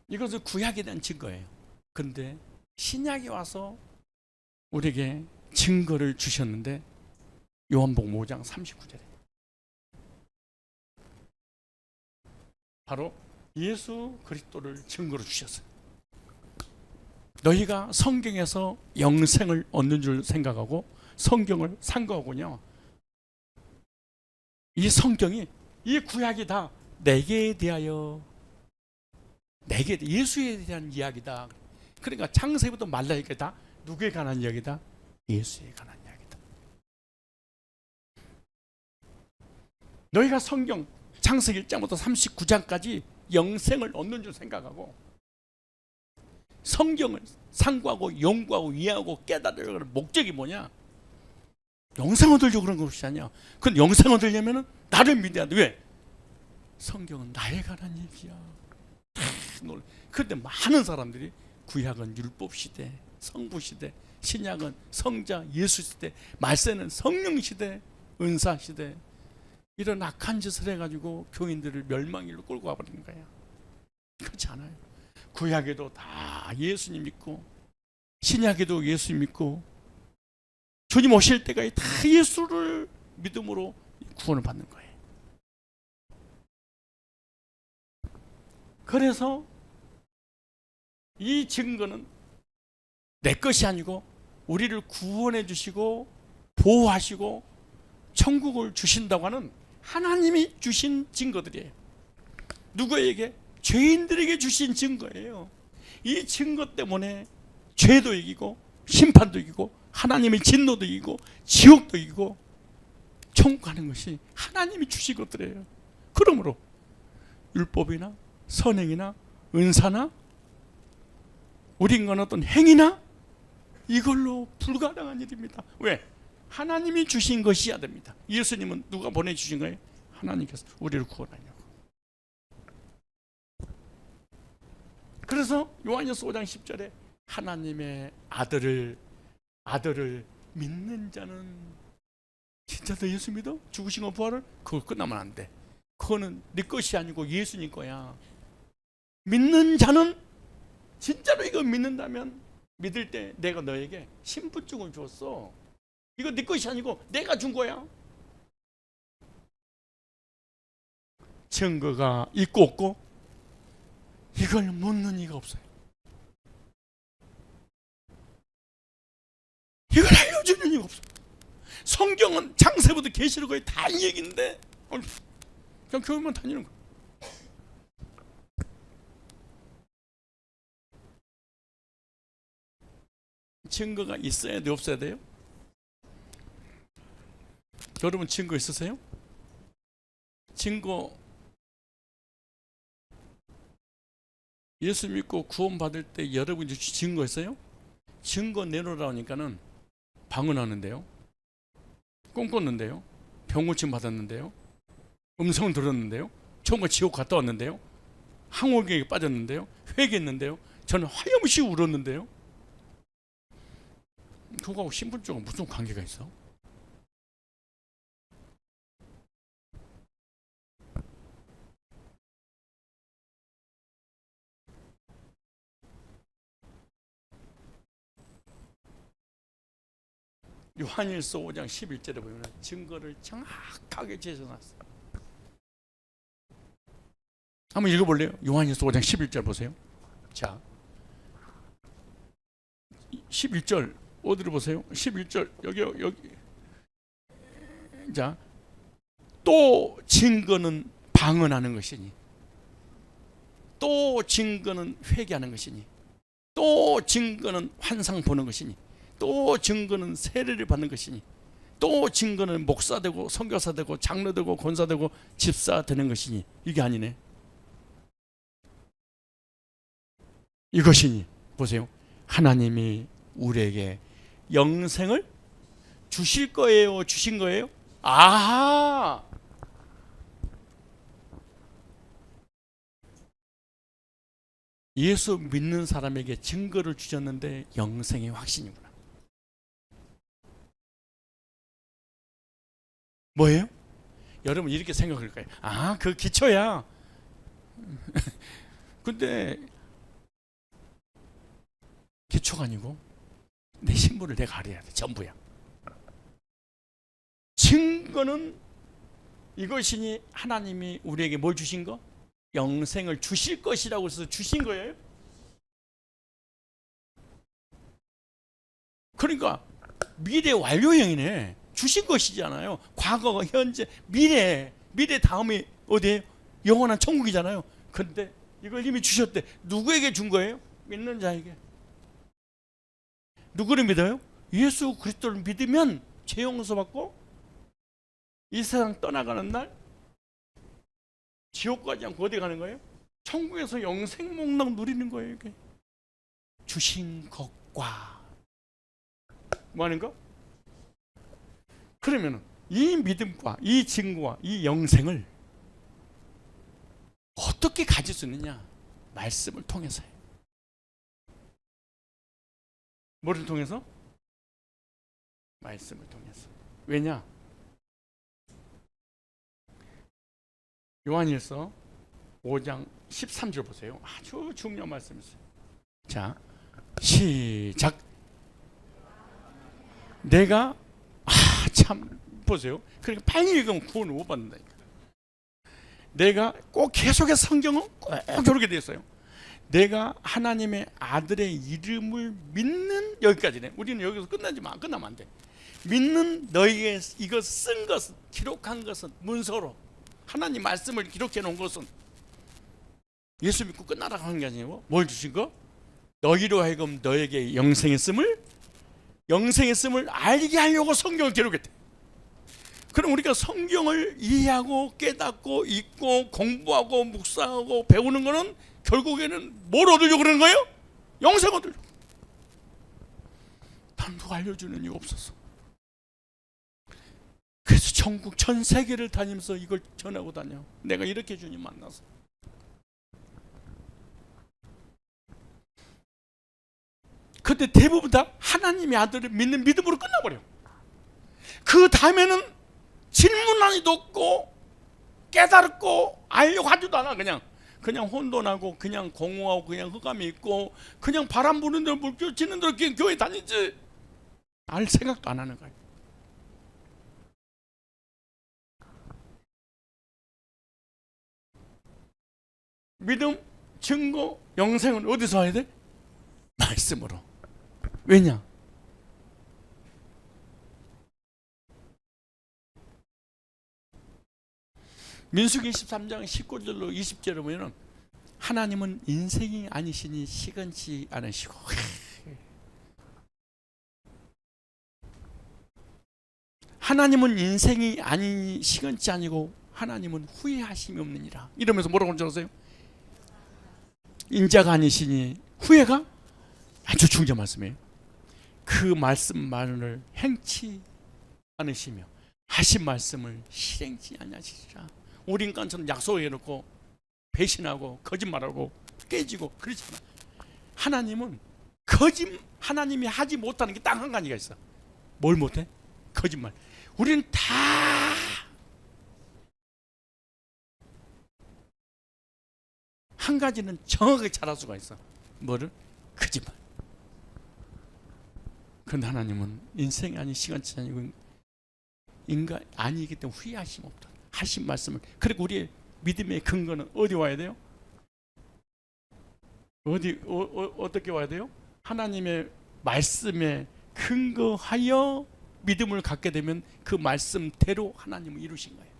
이것은 구약에 대한 증거예요. 그런데 신약이 와서 우리에게 증거를 주셨는데, 요한복음 5장 39절에 바로 예수 그리스도를 증거로 주셨어요. 너희가 성경에서 영생을 얻는 줄 생각하고 성경을 산 거군요. 이 성경이, 이 구약이 다 내게 대하여, 예수에 대한 이야기다. 그러니까 창세기부터 말라기까지 다 누구에 관한 이야기다? 예수에 관한 이야기다. 너희가 성경 창세기 1장부터 39장까지 영생을 얻는 줄 생각하고 성경을 상고하고 연구하고 이해하고 깨달으려는 목적이 뭐냐? 영생 얻으려고 그런 것이 아니야. 그건 영생 얻으려면 나를 믿어야 돼. 왜? 성경은 나에 관한 얘기야. 그런데 많은 사람들이 구약은 율법 시대, 성부 시대, 신약은 성자 예수 시대, 말세는 성령 시대, 은사 시대, 이런 악한 짓을 해가지고 교인들을 멸망일로 끌고 와버리는 거야. 그렇지 않아요. 구약에도 다 예수님 믿고, 신약에도 예수 믿고, 주님 오실 때까지 다 예수를 믿음으로 구원을 받는 거예요. 그래서 이 증거는 내 것이 아니고 우리를 구원해 주시고 보호하시고 천국을 주신다고 하는 하나님이 주신 증거들이에요. 누구에게? 죄인들에게 주신 증거예요. 이 증거 때문에 죄도 이기고 심판도 이기고 하나님의 진노도 이기고 지옥도 이기고 천국 가는 것이 하나님이 주신 것들이에요. 그러므로 율법이나 선행이나 은사나 우리 인간 어떤 행위나 이걸로 불가능한 일입니다. 왜? 하나님이 주신 것이어야 됩니다. 예수님은 누가 보내주신 거예요? 하나님께서 우리를 구원하냐고. 그래서 요한일서 5장 10절에 하나님의 아들을 믿는 자는, 진짜 너 예수 믿어? 죽으신 거 부활을? 그거 끝나면 안 돼. 그거는 네 것이 아니고 예수님 거야. 믿는 자는, 진짜로 이거 믿는다면, 믿을 때 내가 너에게 신분증을 줬어. 이거 네 것이 아니고 내가 준 거야. 증거가 있고 없고 이걸 묻는 이가 없어요. 이걸 알려주는 이가 없어요. 성경은 창세부터 계시록까지 다 이 얘기인데 그냥 교회만 다니는 거예요. 증거가 있어야 돼, 없어야 돼요? 여러분 증거 있으세요? 증거, 예수 믿고 구원 받을 때 여러분이 증거 있어요? 증거 내놓으라 하니까는 방언하는데요, 꿈꿨는데요, 병고침 받았는데요, 음성 들었는데요, 정말 지옥 갔다 왔는데요, 항옥에 빠졌는데요, 회개했는데요, 저는 하염없이 울었는데요. 그거하고 신분증은 무슨 관계가 있어? 요한일서 5장 11절에 보면 증거를 정확하게 제시해놨어요. 한번 읽어볼래요? 요한일서 5장 11절 보세요. 자, 11절 어디로 보세요? 11절 여기. 자, 또 증거는 방언하는 것이니, 또 증거는 회개하는 것이니, 또 증거는 환상 보는 것이니, 또 증거는 세례를 받는 것이니, 또 증거는 목사 되고 선교사 되고 장로 되고 권사 되고 집사 되는 것이니. 이게 아니네. 이것이니, 보세요, 하나님이 우리에게 영생을 주실 거예요, 주신 거예요? 아하, 예수 믿는 사람에게 증거를 주셨는데 영생의 확신이구나. 뭐예요? 여러분 이렇게 생각할 거예요. 아, 그 기초야. 근데 기초가 아니고 내 신분을 내가 알아야 돼. 전부야. 증거는 이것이니, 하나님이 우리에게 뭘 주신 거? 영생을 주실 것이라고 해서 주신 거예요. 그러니까 미래 완료형이네. 주신 것이잖아요. 과거, 현재, 미래 다음이 어디예요? 영원한 천국이잖아요. 그런데 이걸 이미 주셨대. 누구에게 준 거예요? 믿는 자에게. 누구를 믿어요? 예수 그리스도를 믿으면 죄 용서 받고 이 세상 떠나가는 날 지옥 가지 않고 어디 가는 거예요? 천국에서 영생 목록 누리는 거예요. 이게 주신 것과 뭐 하는 거? 그러면 이 믿음과 이 증거와 이 영생을 어떻게 가질 수 있느냐? 말씀을 통해서요. 뭐를 통해서? 말씀을 통해서. 왜냐? 요한일서 5장 13절 보세요. 아주 중요한 말씀이었어요. 자, 시작. 내가 참 보세요. 그러니까 빨리 읽으면 구원을 못 받는다니까. 내가 꼭 계속해서 성경은 꼭 저렇게 되어 있어요. 내가 하나님의 아들의 이름을 믿는, 여기까지네. 우리는 여기서 끝나면 안 돼. 믿는 너희에게 이것 쓴 것은, 기록한 것은, 문서로 하나님 말씀을 기록해 놓은 것은 예수 믿고 끝나라고 하는 게 아니고 뭘 주신 거? 너희로 하여금 너에게 영생의 씀을 알게 하려고 성경을 기록했대. 그럼 우리가 성경을 이해하고 깨닫고 읽고 공부하고 묵상하고 배우는 거는 결국에는 뭘 얻으려고 그러는 거예요? 영생 얻으려고. 난 누가 알려주는 이유가 없었어. 그래서 전국 전 세계를 다니면서 이걸 전하고 다녀. 내가 이렇게 주님 만나서. 근데 대부분 다 하나님의 아들을 믿는 믿음으로 끝나버려. 그 다음에는 질문하기도 없고 깨달고 알려고 하지도 않아. 그냥 혼돈하고 그냥 공허하고 그냥 흑암이 있고 그냥 바람 부는 대로 물결 치는 대로 그냥 교회 다니지 알 생각도 안 하는 거야. 믿음, 증거, 영생은 어디서 와야 돼? 말씀으로. 왜냐? 민수기 23장 19절로 20절에 보면 하나님은 인생이 아니시니 시건치 않으시고, 하나님은 인생이 아니 시건치 아니고 하나님은 후회하심이 없느니라. 이러면서 뭐라고 적었어요? 인자가 아니시니 후회가? 아주 중요한 말씀이에요. 그 말씀만을 행치 않으시며 하신 말씀을 실행치 아니하시리라. 우리 인간처럼 약속해놓고 배신하고 거짓말하고 깨지고 그렇잖아. 하나님은 하나님이 하지 못하는 게 딱 한 가지가 있어. 뭘 못해? 거짓말. 우리는 다 한 가지는 정확하게 잘할 수가 있어. 뭐를? 거짓말. 그런데 하나님은 인생이 아닌 시간치 아니고 인간 아니기 때문에 후회하심 없다. 하신 말씀을. 그리고 우리의 믿음의 근거는 어디 와야 돼요? 어떻게 와야 돼요? 하나님의 말씀에 근거하여 믿음을 갖게 되면 그 말씀대로 하나님을 이루신 거예요.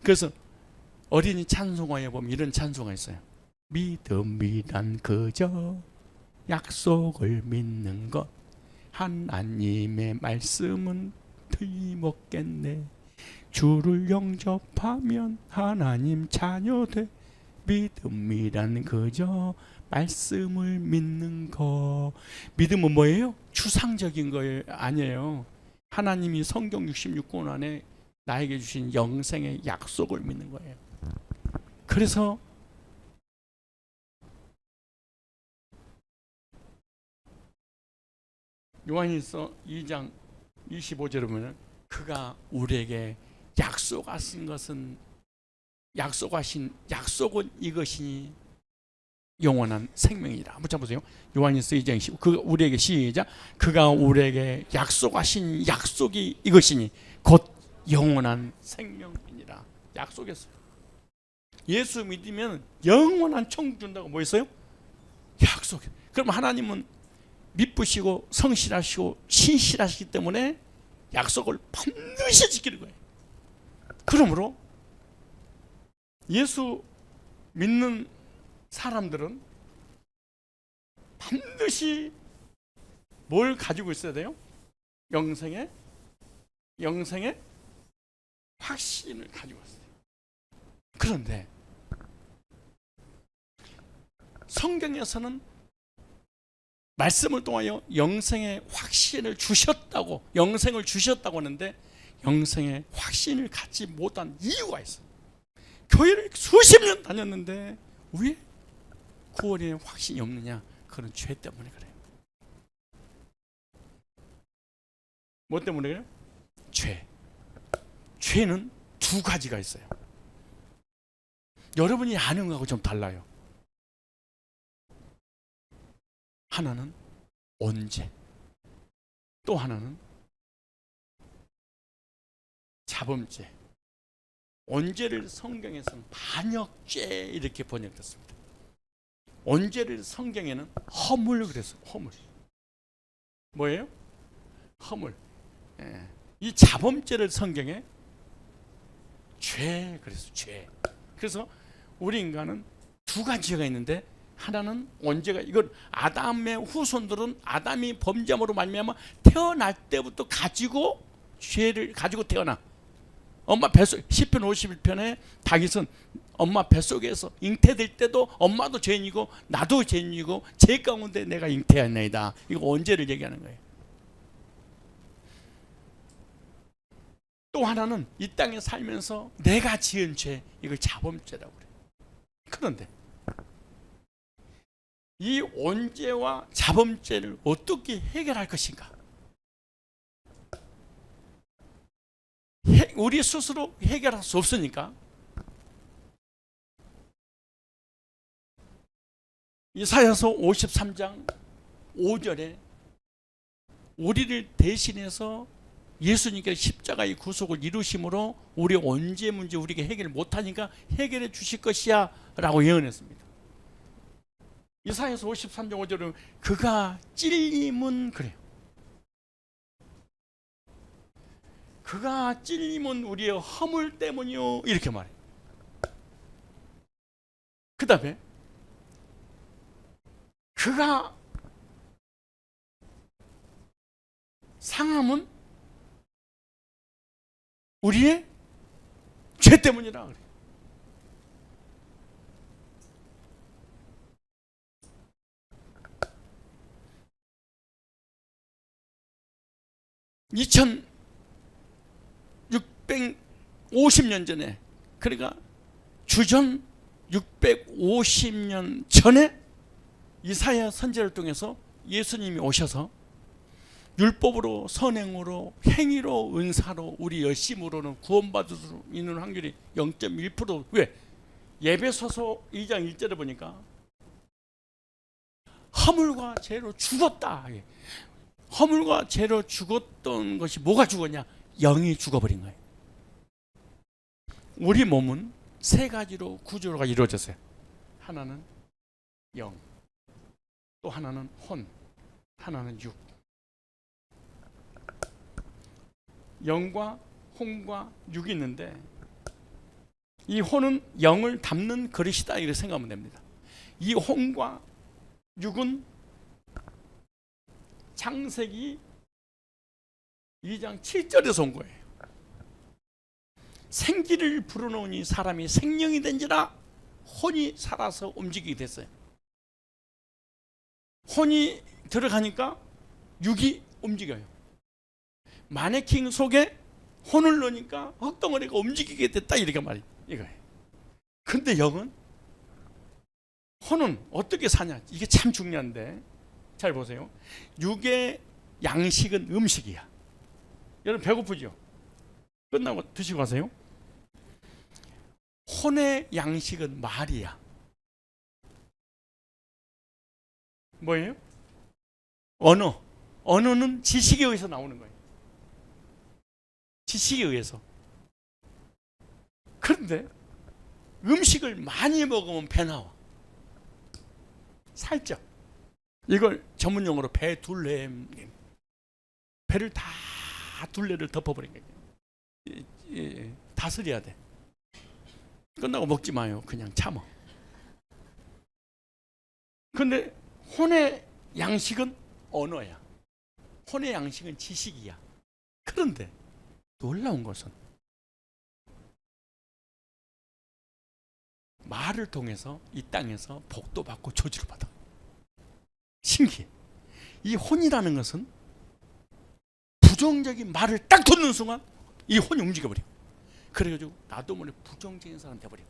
그래서 어린이 찬송가에 보면 이런 찬송가 있어요. 믿음이란 그저 약속을 믿는 것, 하나님의 말씀은 틀림없겠네. 주를 영접하면 하나님 자녀돼. 믿음이란 그저 말씀을 믿는 거. 믿음은 뭐예요? 추상적인 거예요? 아니에요. 하나님이 성경 66권 안에 나에게 주신 영생의 약속을 믿는 거예요. 그래서 요한일서 2장 25절에 보면 그가 우리에게 약속하신 약속은 이것이니 영원한 생명이라. 한번 보세요. 요한일서 2장 15. 그 우리에게 시작. 그가 우리에게 약속하신 약속이 이것이니 곧 영원한 생명이니라. 약속했어요. 예수 믿으면 영원한 천국 준다고 뭐 했어요? 약속. 그럼 하나님은 믿으시고 성실하시고 신실하시기 때문에 약속을 반드시 지키는 거예요. 그러므로 예수 믿는 사람들은 반드시 뭘 가지고 있어야 돼요? 영생의 확신을 가지고 있어요. 그런데 성경에서는 말씀을 통하여 영생의 확신을 주셨다고, 영생을 주셨다고 하는데 영생의 확신을 갖지 못한 이유가 있어요. 교회를 수십 년 다녔는데 왜 구원의 확신이 없느냐? 그건 죄 때문에 그래요. 뭐 때문에 그래요? 죄는 두 가지가 있어요. 여러분이 아는 거하고 좀 달라요. 하나는 언제, 또 하나는 자범죄. 언제를 성경에서는 반역죄 이렇게 번역됐습니다. 언제를 성경에는 허물 그랬어요. 허물. 뭐예요? 허물. 예. 이 자범죄를 성경에 죄 그랬어요. 죄. 그래서 우리 인간은 두 가지가 있는데, 하나는 언제가, 이건 아담의 후손들은 아담이 범죄함으로 말미암아 태어날 때부터 가지고 죄를 가지고 태어나. 엄마 뱃속, 시편 51편에 다윗은 엄마 뱃속에서 잉태될 때도 엄마도 죄인이고 나도 죄인이고 죄 가운데 내가 잉태하나이다. 이거 언제를 얘기하는 거예요. 또 하나는 이 땅에 살면서 내가 지은 죄, 이걸 자범죄라고 그래요. 그런데 이 언제와 자범죄를 어떻게 해결할 것인가? 우리 스스로 해결할 수 없으니까 이사야서 53장 5절에 우리를 대신해서 예수님께서 십자가의 구속을 이루심으로 우리 언제 문제 우리가 해결 못하니까 해결해 주실 것이야 라고 예언했습니다. 이사야서 53장 5절은 그가 찔림은 그래요. 그가 찔림은 우리의 허물 때문이요 이렇게 말해요. 그 다음에 그가 상함은 우리의 죄 때문이라 그래요. (2650년) 전에, 그러니까 주전 650년 전에 이사야 선지자를 통해서 예수님이 오셔서 율법으로, 선행으로, 행위로, 은사로, 우리 열심으로는 구원받을 수 있는 확률이 0.1%. 왜? 예배소서 2장 1절에 보니까 허물과 죄로 죽었다. 허물과 죄로 죽었던 것이 뭐가 죽었냐? 영이 죽어버린 거예요. 우리 몸은 세 가지로 구조가 이루어졌어요. 하나는 영, 또 하나는 혼, 하나는 육. 영과 혼과 육이 있는데, 이 혼은 영을 담는 그릇이다 이렇게 생각하면 됩니다. 이 혼과 육은 창세기 2장 7절에서 온 거예요. 생기를 불어넣으니 사람이 생명이 된지라 혼이 살아서 움직이게 됐어요. 혼이 들어가니까 육이 움직여요. 마네킹 속에 혼을 넣으니까 흙덩어리가 움직이게 됐다 이렇게 말이에요. 이거예요. 근데 영은, 혼은 어떻게 사냐? 이게 참 중요한데, 잘 보세요. 육의 양식은 음식이야. 여러분 배고프죠? 끝나고 드시고 가세요. 혼의 양식은 말이야. 뭐예요? 언어. 언어는 지식에 의해서 나오는 거예요. 지식에 의해서. 그런데 음식을 많이 먹으면 배 나와. 살쪄. 이걸 전문용어로 배둘레. 배를 다 둘레를 덮어버린 거예요. 다스려야 돼. 끝나고 먹지 마요. 그냥 참어. 근데 혼의 양식은 언어야. 혼의 양식은 지식이야. 그런데 놀라운 것은 말을 통해서 이 땅에서 복도 받고 저주를 받아. 신기해. 이 혼이라는 것은 부정적인 말을 딱 듣는 순간 이 혼이 움직여버려. 그래가지고 나도 모르게 부정적인 사람 돼버려.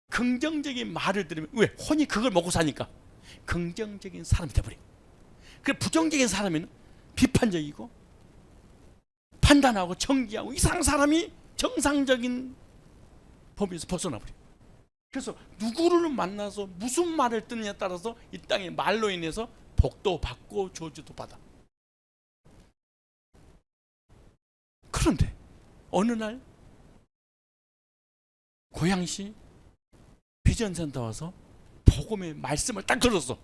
긍정적인 말을 들으면, 왜? 혼이 그걸 먹고 사니까 긍정적인 사람이 돼버려. 그 부정적인 사람은 비판적이고 판단하고 정기하고 이상한 사람이 정상적인 범위에서 벗어나버려. 그래서 누구를 만나서 무슨 말을 듣느냐에 따라서 이 땅의 말로 인해서 복도 받고 저주도 받아. 그런데 어느 날 고양시 비전센터 와서 복음의 말씀을 딱 들었어.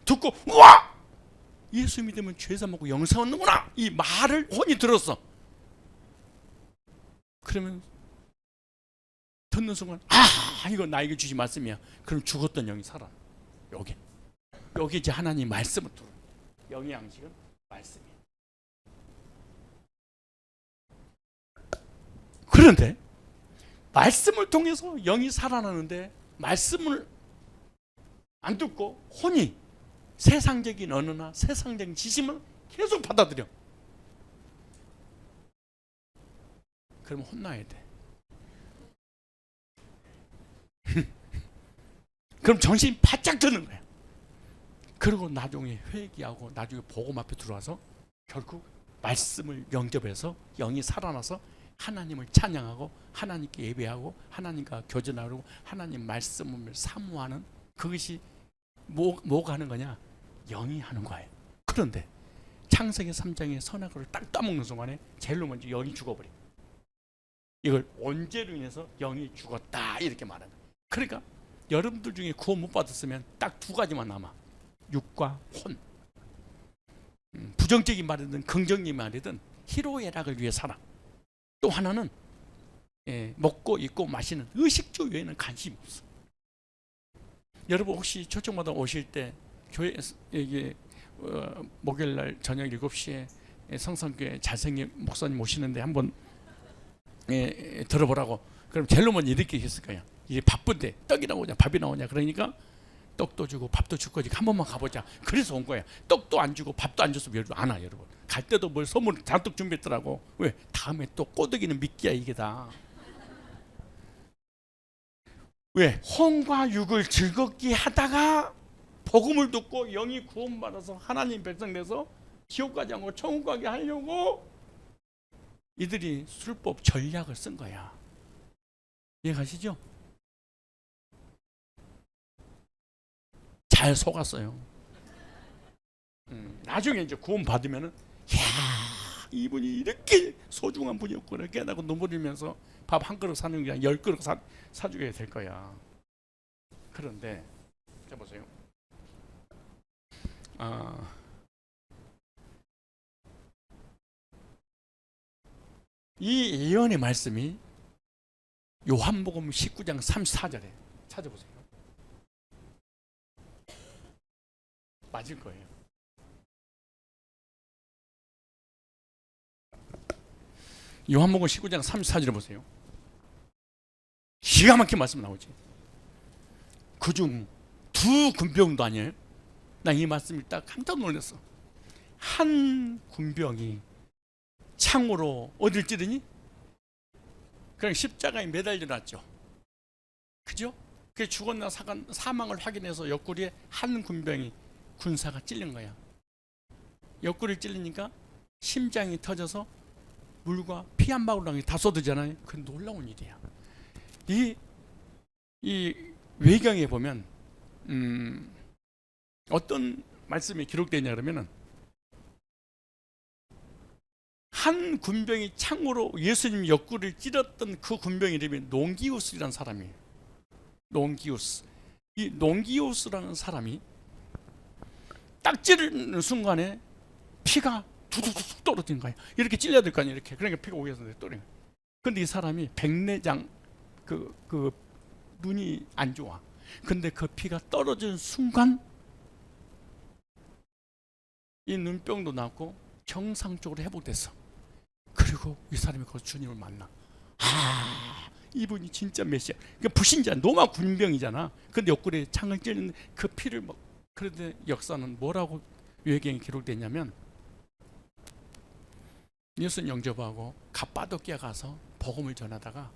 듣고 우와! 예수 믿으면 죄사 먹고 영생 얻는구나! 이 말을 혼이 들었어. 그러면 듣는 순간 이거 나에게 주신 말씀이야. 그럼 죽었던 영이 살아. 여기 이제 하나님 말씀을 들어. 영의 양식은 말씀이야. 그런데 말씀을 통해서 영이 살아나는데 말씀을 안 듣고 혼이 세상적인 언어나 세상적인 지식을 계속 받아들여. 그러면 혼나야 돼. 그럼 정신이 바짝 드는 거야. 그리고 나중에 회개하고 나중에 복음 앞에 들어와서 결국 말씀을 영접해서 영이 살아나서 하나님을 찬양하고 하나님께 예배하고 하나님과 교제하고 하나님 말씀을 사모하는 그것이 뭐가 하는 거냐? 영이 하는 거예요. 그런데 창세기 3장의 선악과를 딱 따먹는 순간에 제일로 먼저 영이 죽어버려. 이걸 언제로 인해서 영이 죽었다 이렇게 말하는 거예요. 그러니까 여러분들 중에 구원 못 받았으면 딱 두 가지만 남아. 육과 혼. 부정적인 말이든 긍정적인 말이든 희로애락을 위해 살아. 또 하나는 먹고 입고 마시는 의식주 외에는 관심이 없어. 여러분 혹시 초청마다 오실 때 교회 이게 목요일날 저녁 7시에 성산교회 잘생긴 목사님 오시는데 한번 들어보라고. 그럼 제일 먼저 이렇게 했을 거야. 이제 바쁜데 떡이 나오냐 밥이 나오냐 그러니까 떡도 주고 밥도 줄 거지 한 번만 가보자. 그래서 온 거야. 떡도 안 주고 밥도 안 줬으면 여러분 안 와. 여러분 갈 때도 뭘 선물 잔뜩 준비했더라고. 왜? 다음에 또 꼬드기는 미끼야 이게 다. 왜? 혼과 육을 즐겁게 하다가 복음을 듣고 영이 구원받아서 하나님 백성 돼서 지옥 가지 않고 천국 가게 하려고 이들이 술법 전략을 쓴 거야. 이해가시죠? 잘 속았어요. 나중에 이제 구원 받으면은 야 이분이 이렇게 소중한 분이었구나 깨닫고 눈물 흘리면서 밥 한 그릇 사는 게 아니라 10그릇 사주게 될 거야. 그런데 자 보세요. 이 예언의 말씀이 요한복음 19장 34절에 찾아보세요. 맞을 거예요. 요한복음 19장 34절에 보세요. 기가 막힌 말씀 나오지. 그중 두 군병도 아니에요. 나 이 말씀을 딱 깜짝 놀랐어. 한 군병이 창으로 어딜 찌르니? 그냥 십자가에 매달려 놨죠. 그죠? 그 죽었나 사망을 확인해서 옆구리에 한 군병이 군사가 찔린 거야. 옆구리를 찔리니까 심장이 터져서 물과 피 한 방울이 다 쏟아지잖아요. 그 놀라운 일이야. 이 외경에 보면 어떤 말씀이 기록되냐 그러면은 한 군병이 창으로 예수님 옆구리를 찔렀던 그 군병 이름이 농기우스라는 사람이에요. 농기우스. 이 농기우스라는 사람이 딱 찌르는 순간에 피가 두둑둑 떨어진 거예요. 이렇게 찔려야 될 거 아니에요. 이렇게. 그러니까 피가 오해서 떨어진 거예요. 근데 이 사람이 백내장 그 눈이 안 좋아. 근데 그 피가 떨어진 순간 이 눈병도 났고 정상적으로 회복됐어. 그리고 이 사람이 거기서 주님을 만나. 이분이 진짜 메시아. 그러니까 불신자 노마 군병이잖아. 근데 옆구리에 창을 찌르는 그 피를 막. 그런데 역사는 뭐라고 외경에 기록됐냐면 예수님 영접하고 갑바도키아 가서 복음을 전하다가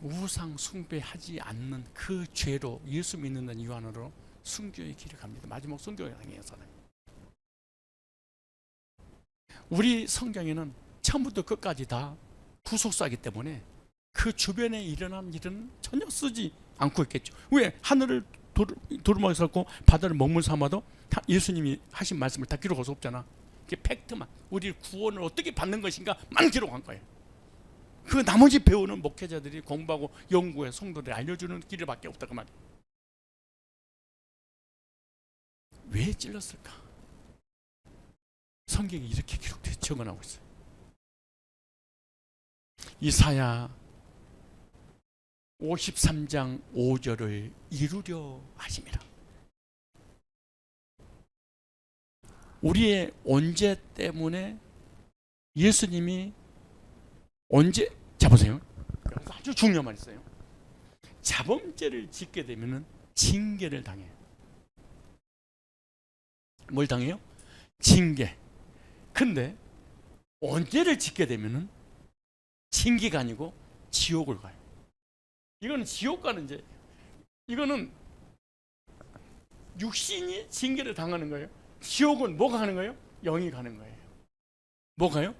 우상 숭배하지 않는 그 죄로 예수 믿는 이유안으로 순교의 길을 갑니다. 마지막 순교의 당해요 사람이. 우리 성경에는 처음부터 끝까지 다 구속사이기 때문에 그 주변에 일어난 일은 전혀 쓰지 않고 있겠죠. 왜? 하늘을 두루마기 삼고 바다를 먹물 삼아도 다 예수님이 하신 말씀을 다 기록할 수 없잖아. 그게 팩트만, 우리 구원을 어떻게 받는 것인가만 기록한 거예요. 그 나머지 배우는 목회자들이 공부하고 연구해 성도들이 알려주는 길밖에 없다 그 말이에요. 왜 찔렀을까? 성경에 이렇게 기록돼 적어나오고 있어요. 이사야 53장 5절을 이루려 하심이라. 우리의 언제 때문에 예수님이 언제, 자 보세요. 아주 중요한 말 있어요. 자범죄를 짓게 되면은 징계를 당해요. 뭘 당해요? 징계. 근데 언제를 짓게 되면은 징계가 아니고 지옥을 가요. 이거는 지옥 가는 죄. 이거는 육신이 징계를 당하는 거예요. 지옥은 뭐가 가는 거예요? 영이 가는 거예요. 뭐가요?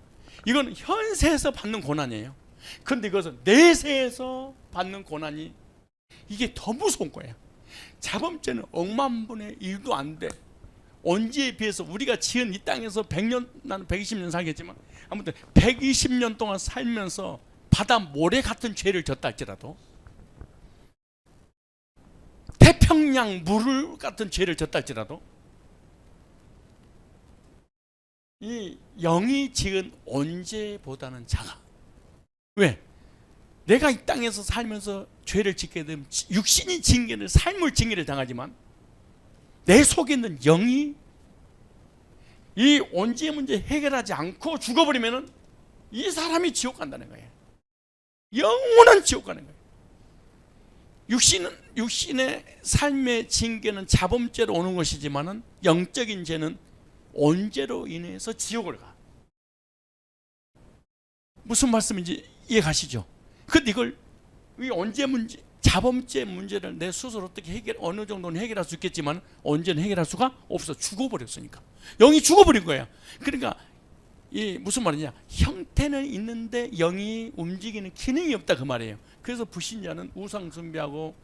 이건 현세에서 받는 고난이에요. 그런데 이것은 내세에서 받는 고난이 이게 더 무서운 거예요. 자범죄는 억만분의 1도 안 돼. 언제에 비해서 우리가 지은 이 땅에서 100년, 나는 120년 살겠지만 아무튼 120년 동안 살면서 바다 모래 같은 죄를 졌다 할지라도, 태평양 물 같은 죄를 졌다 할지라도, 이 영이 지은 언제보다는 작아. 왜? 내가 이 땅에서 살면서 죄를 짓게 되면 육신이 징계를, 삶을 징계를 당하지만 내 속에 있는 영이 이 언제의 문제 해결하지 않고 죽어버리면은 이 사람이 지옥 간다는 거예요. 영원한 지옥 가는 거예요. 육신의 삶의 징계는 자범죄로 오는 것이지만은 영적인 죄는 언제로 인해서 지옥을 가. 무슨 말씀인지 이해가시죠? 근데 이걸 이 언제 문제, 자범죄 문제를 내 스스로 어떻게 어느 정도는 해결할 수 있겠지만 언제는 해결할 수가 없어. 죽어버렸으니까. 영이 죽어버린 거야. 그러니까 이 무슨 말이냐? 형태는 있는데 영이 움직이는 기능이 없다 그 말이에요. 그래서 불신자는 우상 숭배하고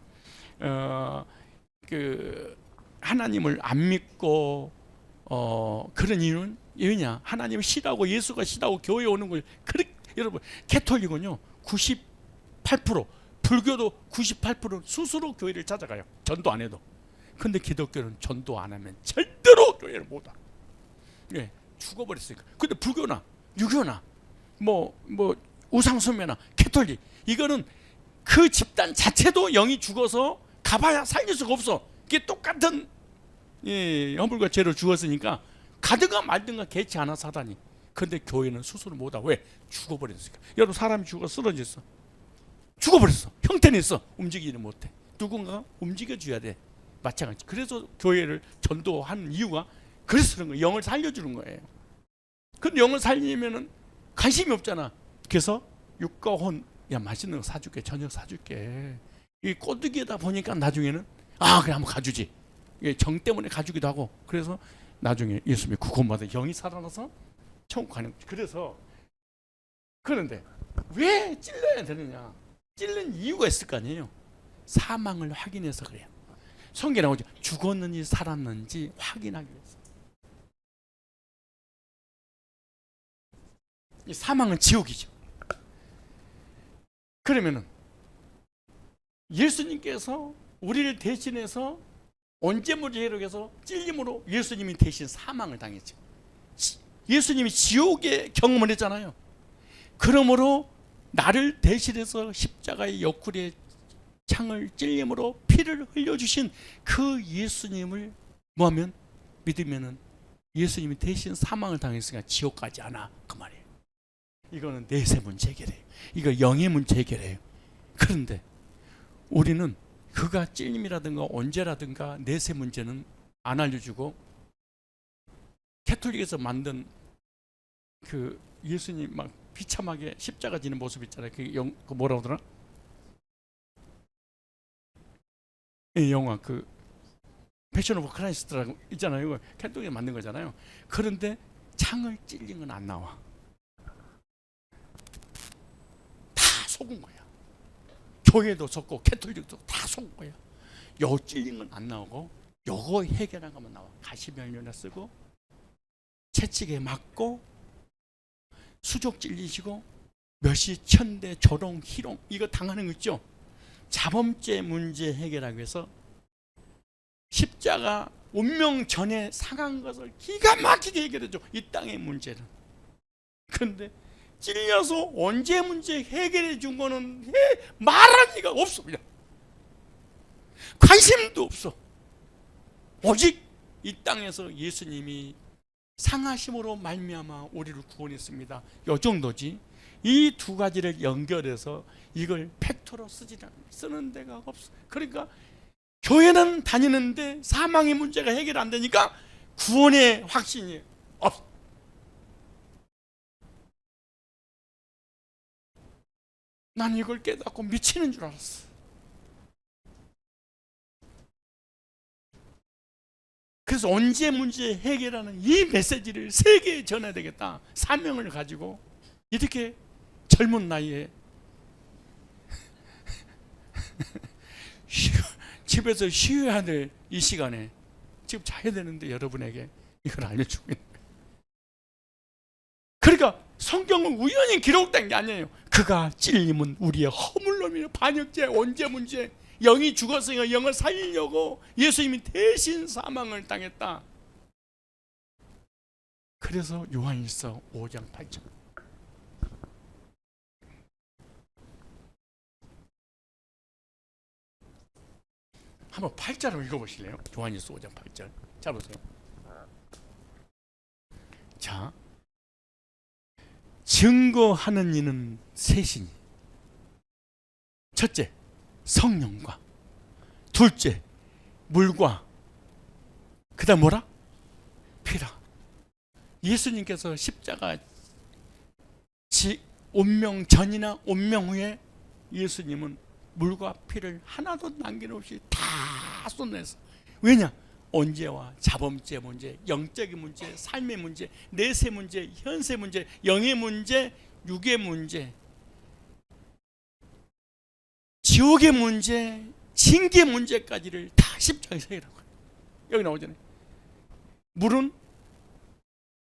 그 하나님을 안 믿고 그런 이유는 왜냐? 하나님을 싫어하고 예수가 싫어하고 교회에 오는 걸 그렇게, 여러분 캐톨릭은요 98%, 불교도 98% 스스로 교회를 찾아가요. 전도 안 해도. 근데 기독교는 전도 안 하면 절대로 교회를 못 와. 예, 죽어버렸으니까. 근데 불교나 유교나 뭐 우상숭배나 캐톨릭, 이거는 그 집단 자체도 영이 죽어서 가봐야 살릴 수가 없어. 이게 똑같은 허물과 죄로 죽었으니까 가든가 말든가 개치 않아 사단이. 근데 교회는 스스로 못하. 왜? 죽어버렸으니까. 여러분 사람이 죽어 쓰러졌어. 죽어버렸어. 형태는 있어. 움직이지는 못해. 누군가가 움직여줘야 돼. 마찬가지. 그래서 교회를 전도하는 이유가 그래서 그런 거예요. 영을 살려주는 거예요. 근데 영을 살리면은 관심이 없잖아. 그래서 육과 혼, 야 맛있는 거 사줄게. 저녁 사줄게. 이 꼬드기에다 보니까 나중에는 그래 한번 가주지. 정 때문에 가주기도 하고. 그래서 나중에 예수님이 구원받아 영이 살아나서 천국 가는 거지. 그래서 그런데 왜 찔러야 되느냐? 찔른 이유가 있을 거 아니에요. 사망을 확인해서 그래요. 성경에 나오죠. 죽었는지 살았는지 확인하기 위해서. 이 사망은 지옥이죠. 그러면은 예수님께서 우리를 대신해서 언제부터 해서 찔림으로 예수님이 대신 사망을 당했죠. 예수님이 지옥의 경험을 했잖아요. 그러므로 나를 대신해서 십자가의 옆구리에 창을 찔림으로 피를 흘려주신 그 예수님을 뭐하면 믿으면은 예수님이 대신 사망을 당했으니까 지옥 가지 않아 그 말이에요. 이거는 내세 문제 해결해요. 이거 영의 문제 해결해요. 그런데 우리는 그가 찔림이라든가 언제라든가 내세 문제는 안 알려주고, 캐톨릭에서 만든 그 예수님 막 비참하게 십자가 지는 모습 있잖아요. 그 뭐라고 하더라? 이 영화 그 패션 오브 크라이스트라고 있잖아요. 이거 캐톨릭에 만든 거잖아요. 그런데 창을 찔린 건 안 나와. 다 속은 거야. 교회도 속고 캐톨릭도 다 속은 거예요. 요 찔린 건 안 나오고 요거 해결한 것만 나와. 가시면류나 쓰고 채찍에 맞고 수족 찔리시고 몇시 천대 조롱 희롱 이거 당하는 거 있죠. 자범죄 문제 해결하기 위해서 십자가 운명 전에 상한 것을 기가 막히게 해결해줘. 이 땅의 문제는. 그런데 찔려서 언제 문제 해결해 준 거는 말할 리가 없어. 그냥 관심도 없어. 오직 이 땅에서 예수님이 상하심으로 말미암아 우리를 구원했습니다. 요 정도지. 이 두 가지를 연결해서 이걸 팩토로 쓰는 데가 없어. 그러니까 교회는 다니는데 사망의 문제가 해결 안 되니까 구원의 확신이 없어. 난 이걸 깨닫고 미치는 줄 알았어. 그래서 언제 문제 해결하는 이 메시지를 세계에 전해야 되겠다. 사명을 가지고 이렇게 젊은 나이에 집에서 쉬어야 될 이 시간에 지금 자야 되는데 여러분에게 이걸 알려주고 있는 거예요. 그러니까 성경은 우연히 기록된 게 아니에요. 그가 찔림은 우리의 허물놈이며 반역죄, 언제 문제, 영이 죽었으니까 영을 살리려고 예수님이 대신 사망을 당했다. 그래서 요한일서 5장 8절. 한번 8절을 읽어보실래요? 요한일서 5장 8절. 자 보세요. 자, 증거하는 이는 셋이니 첫째 성령과 둘째 물과 그 다음 뭐라? 피라. 예수님께서 십자가 운명 전이나 운명 후에 예수님은 물과 피를 하나도 남김없이 다 쏟아내서. 왜냐? 언제와 자범죄 문제, 영적인 문제, 삶의 문제, 내세 문제, 현세 문제, 영의 문제, 육의 문제, 지옥의 문제, 징계 문제까지를 다 십자가에서 해결한 거예요. 여기 나오잖아요. 물은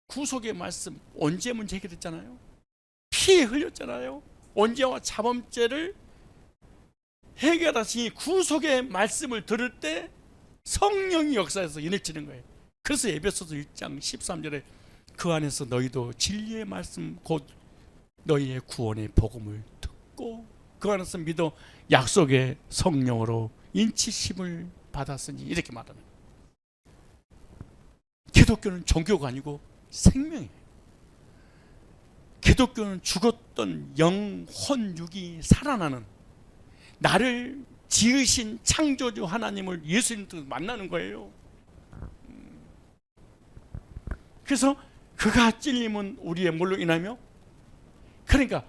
구속의 말씀, 언제 문제 해결했잖아요. 피에 흘렸잖아요. 언제와 자범죄를 해결하시니 구속의 말씀을 들을 때 성령이 역사해서 인해치는 거예요. 그래서 에베소서 1장 13절에 그 안에서 너희도 진리의 말씀 곧 너희의 구원의 복음을 듣고 그 안에서 믿어 약속의 성령으로 인치심을 받았으니 이렇게 말하는 거예요. 기독교는 종교가 아니고 생명이에요. 기독교는 죽었던 영혼 육이 살아나는, 나를 지으신 창조주 하나님을 예수님도 만나는 거예요. 그래서 그가 찔림은 우리의 뭘로 인하며, 그러니까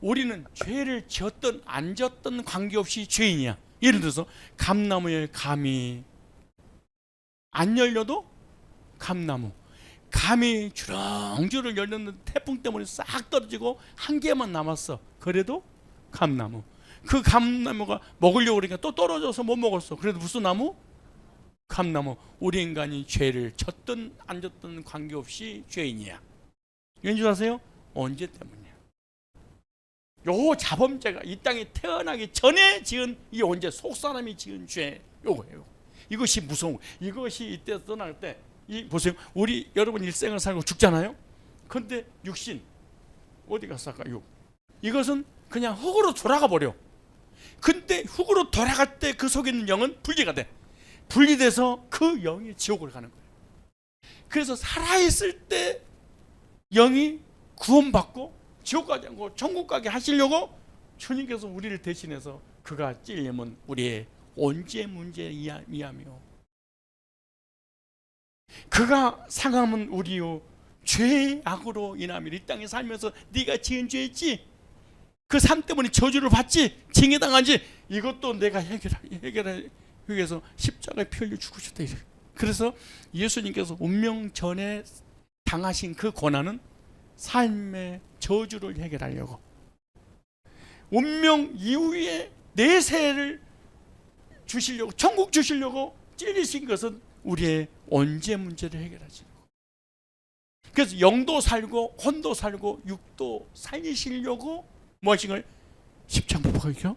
우리는 죄를 지었던 안 지었던 관계없이 죄인이야. 예를 들어서 감나무에 감이 안 열려도 감나무, 감이 주렁주렁 열렸는데 태풍 때문에 싹 떨어지고 한 개만 남았어. 그래도 감나무. 그 감나무가 먹으려고 그러니까 또 떨어져서 못 먹었어. 그래도 무슨 나무? 감나무. 우리 인간이 죄를 졌든 안 졌든 관계없이 죄인이야. 왠지 아세요? 언제 때문이야? 요 자범죄가 이 땅에 태어나기 전에 지은, 이 언제 속사람이 지은 죄, 요거예요. 이것이 무서운, 이것이 이때 떠날 때, 이 보세요. 우리 여러분 일생을 살고 죽잖아요. 근데 육신 어디 갔어? 아까 육. 이것은 그냥 흙으로 돌아가 버려. 근데 흙으로 돌아갈 때 그 속에 있는 영은 분리가 돼. 분리돼서 그 영이 지옥으로 가는 거예요. 그래서 살아있을 때 영이 구원받고 지옥 가지 않고 천국 가게 하시려고 주님께서 우리를 대신해서 그가 찔림은 우리의 언제 문제에 의하며, 그가 상함은 우리의 죄악으로 인하며, 이 땅에 살면서 네가 지은 죄였지, 그 삶 때문에 저주를 받지, 징계당하지, 이것도 내가 해결하기 위해서 십자가에 피 흘려 죽으셨다. 그래서 예수님께서 운명 전에 당하신 그 고난은 삶의 저주를 해결하려고, 운명 이후에 내세를 주시려고, 천국 주시려고 찔리신 것은 우리의 언제 문제를 해결하시는 거예요. 그래서 영도 살고 혼도 살고 육도 살리시려고 뭐 하신 거예요? 십자가 못 박혀